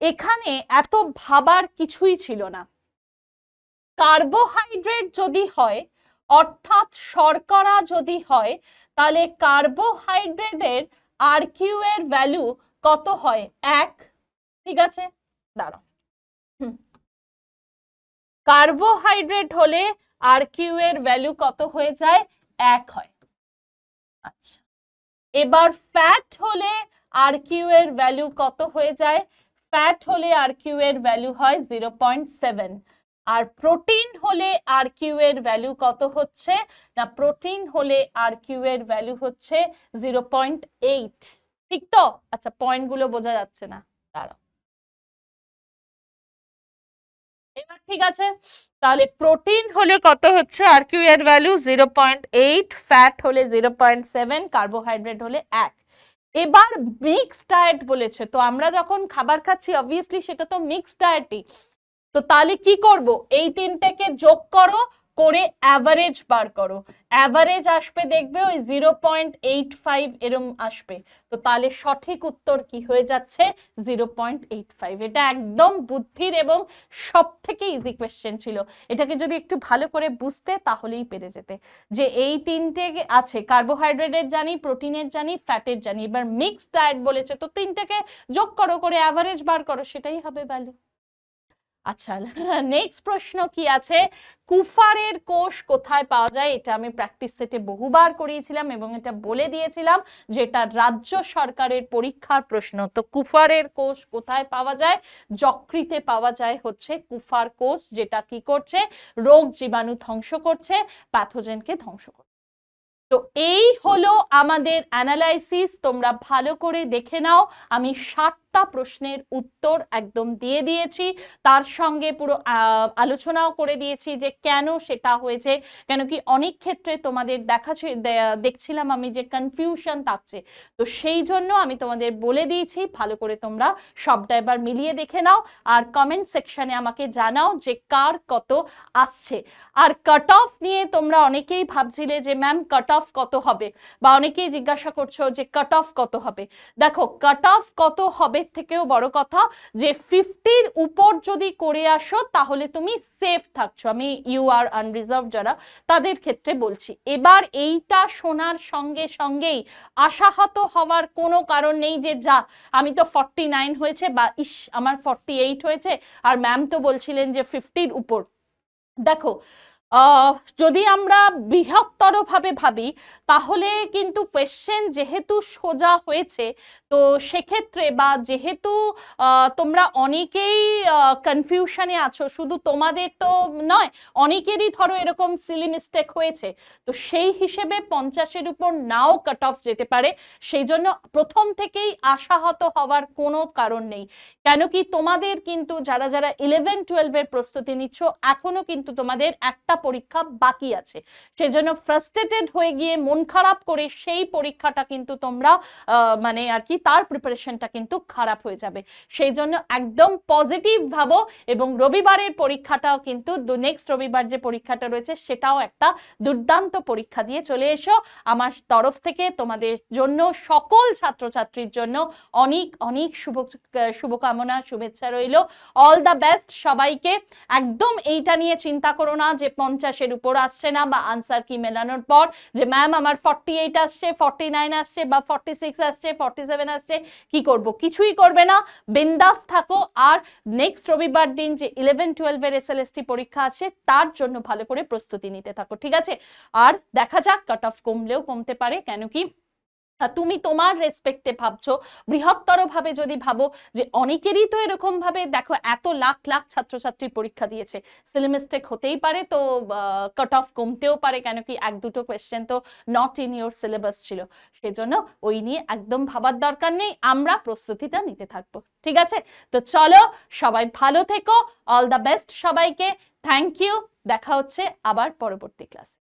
এখানে এত ভাবার কিছুই ছিল না। কার্বোহাইড্রেট যদি হয়, অর্থাৎ শর্করা যদি হয়, তাহলে কার্বোহাইড্রেটের আরকিউ এর ভ্যালু কত হয়? 1, ঠিক আছে। দাঁড়াও, কার্বোহাইড্রেট হলে আরকিউ এর ভ্যালু কত হয়ে যায়? 1 হয়। আচ্ছা, এবার ফ্যাট হলে আরকিউ এর ভ্যালু কত হয়ে যায়? ফ্যাট হলে আরকিউ এর ভ্যালু হয় 0.7। আর প্রোটিন হলে আরকিউ এর ভ্যালু কত হচ্ছে না? প্রোটিন হলে আরকিউ এর ভ্যালু হচ্ছে 0.8, ঠিক তো? আচ্ছা, পয়েন্ট গুলো বোঝা যাচ্ছে না, দাঁড়াও, এবার ঠিক আছে। তাহলে প্রোটিন হলে কত হচ্ছে আরকিউ এর ভ্যালু? 0.8, ফ্যাট হলে 0.7, কার্বোহাইড্রেট হলে 1। এবার মিক্সড ডায়েট বলেছে, তো আমরা যখন খাবার খাচ্ছি অবভিয়াসলি সেটা তো মিক্সড ডায়েটই। তো তাহলে কি করব? এই তিনটাকে যোগ করো, করে অ্যাভারেজ বার করো, অ্যাভারেজ আসবে দেখবে ওই 0.85 এরম আসবে। তো তাহলে সঠিক উত্তর কি হয়ে যাচ্ছে? 0.85। এটা একদম বুদ্ধির এবং সব থেকে ইজি কোয়েশ্চেন ছিল। এটাকে যদি একটু ভালো করে বুঝতে তাহলেই পেরে যেতে, যে এই তিনটে আছে, কার্বোহাইড্রেটের জানি, প্রোটিনের জানি, ফ্যাটের জানি, এবার মিক্সড ডায়েট বলেছে, তো তিনটাকে যোগ করো, করে অ্যাভারেজ বার করো, সেটাই হবে ভ্যালু। আচ্ছা, নেক্সট প্রশ্ন কি আছে? কুফারের কোষ কোথায় পাওয়া যায়? এটা আমি প্র্যাকটিস সেটে বহুবার করিয়েছিলাম এবং এটা বলে দিয়েছিলাম যে এটা রাজ্য সরকারের পরীক্ষার প্রশ্ন। তো কুফারের কোষ কোথায় পাওয়া যায়? যকৃতে পাওয়া যায় হচ্ছে কুফার কোষ, যেটা কি করছে? রোগ জীবাণু ধ্বংস করছে, প্যাথোজেনকে ধ্বংস করছে। তো এই হলো আমাদের অ্যানালাইসিস, তোমরা ভালো করে দেখে নাও। আমি 60 প্রত্যেকটা প্রশ্নের উত্তর একদম দিয়ে দিয়েছি, তার সঙ্গে পুরো আলোচনাও করে দিয়েছি যে কেন সেটা হয়েছে, কেন কি অনেক ক্ষেত্রে তোমাদের দেখছিলাম আমি যে কনফিউশন থাকছে, তো সেই জন্য আমি তোমাদের বলে দিয়েছি, ভালো করে তোমরা সবটা এবার মিলিয়ে দেখে নাও আর কমেন্ট সেকশনে আমাকে জানাও যে কার কত আসছে। আর কাট অফ নিয়ে তোমরা অনেকেই ভাবছিলে যে ম্যাম কাট অফ কত হবে, বা অনেকেই জিজ্ঞাসা করছো যে কাট অফ কত হবে। দেখো কাট অফ কত হবে থেকেও বড় কথা যে 50-র উপর যদি করে আসো তাহলে তুমি সেফ থাকছো, আমি ইউ আর আনরিজার্ভ যারা তাদের ক্ষেত্রে বলছি। এবার এইটা শোনার সঙ্গে সঙ্গেই আশাহত হওয়ার কোনো কারণ নেই যে যা আমি তো 49 হয়েছে বা ইস আমার 48 হয়েছে আর ম্যাম তো বলছিলেন যে 50-র উপর। দেখো যদি আমরা বৃহত্তর ভাবে ভাবি তাহলে কিন্তু কোয়েশ্চেন যেহেতু সোজা হয়েছে, তো সেক্ষেত্রে বা যেহেতু তোমরা অনেকেই কনফিউশনে আছো, শুধু তোমাদের তো নয় অনেকেরই ধরো এরকম সিলি মিস্টেক হয়েছে, তো সেই হিসেবে 50-এর উপর নাও কাট অফ যেতে পারে। সেই জন্য প্রথম থেকেই আশাহত হওয়ার কোনো কারণ নেই, কেন কি তোমাদের কিন্তু যারা যারা 11-12-এর প্রস্তুতি নিচ্ছ এখনো কিন্তু তোমাদের একটা পরীক্ষা বাকি আছে, সেজন্য ফ্রাস্ট্রেটেড হয়ে গিয়ে মন খারাপ করে সেই পরীক্ষাটা কিন্তু তোমরা মানে আর কি তার প্রিপারেশনটা কিন্তু খারাপ হয়ে যাবে। সেই জন্য একদম পজিটিভ ভাবো এবং রবিবারের পরীক্ষাটাও কিন্তু নেক্সট রবিবার যে পরীক্ষাটা রয়েছে সেটাও একটা দুর্দান্ত পরীক্ষা দিয়ে চলে এসো। আমার তরফ থেকে তোমাদের জন্য সকল ছাত্রছাত্রীর জন্য অনেক অনেক শুভকামনা শুভেচ্ছা রইল। অল দ্য বেস্ট সবাইকে। একদম এইটা নিয়ে চিন্তা করো না যে 50-এর উপর আসছে না বা আনসার কি মেলানোর পর যে ম্যাম আমার 48 আসছে, 49 আসছে বা 46 আসছে, 47 আসছে, কি করব? কিছুই করবে না, বিন্দাস থাকো। আর নেক্সট রবিবার দিন যে 11-12-এর এসএলএসটি পরীক্ষা আছে তার জন্য ভালো করে প্রস্তুতি নিতে থাকো, ঠিক আছে? আর দেখা যাক কাট অফ কমলেও কমতে পারে, কেন কি তুমি তোমার রেসপেক্টে ভাবছো, বৃহত্তর ভাবে যদি ভাবো যে অনেকেরই তো এরকম ভাবে দেখো এত লাখ লাখ ছাত্রছাত্রী পরীক্ষা দিয়েছে, সিলি মিস্টেক হতেই পারে, তো কাট অফ কমতেও পারে, কেন কি এক দুটো কোয়েশ্চেন তো নট ইন ইউর সিলেবাস ছিল। সেজন্য ওই নিয়ে একদম ভাবার দরকার নেই, আমরা প্রস্তুতিটা নিতে থাকবো, ঠিক আছে? তো চলো সবাই ভালো থেকো, অল দ্য বেস্ট সবাইকে, থ্যাংক ইউ, দেখা হচ্ছে আবার পরবর্তী ক্লাসে।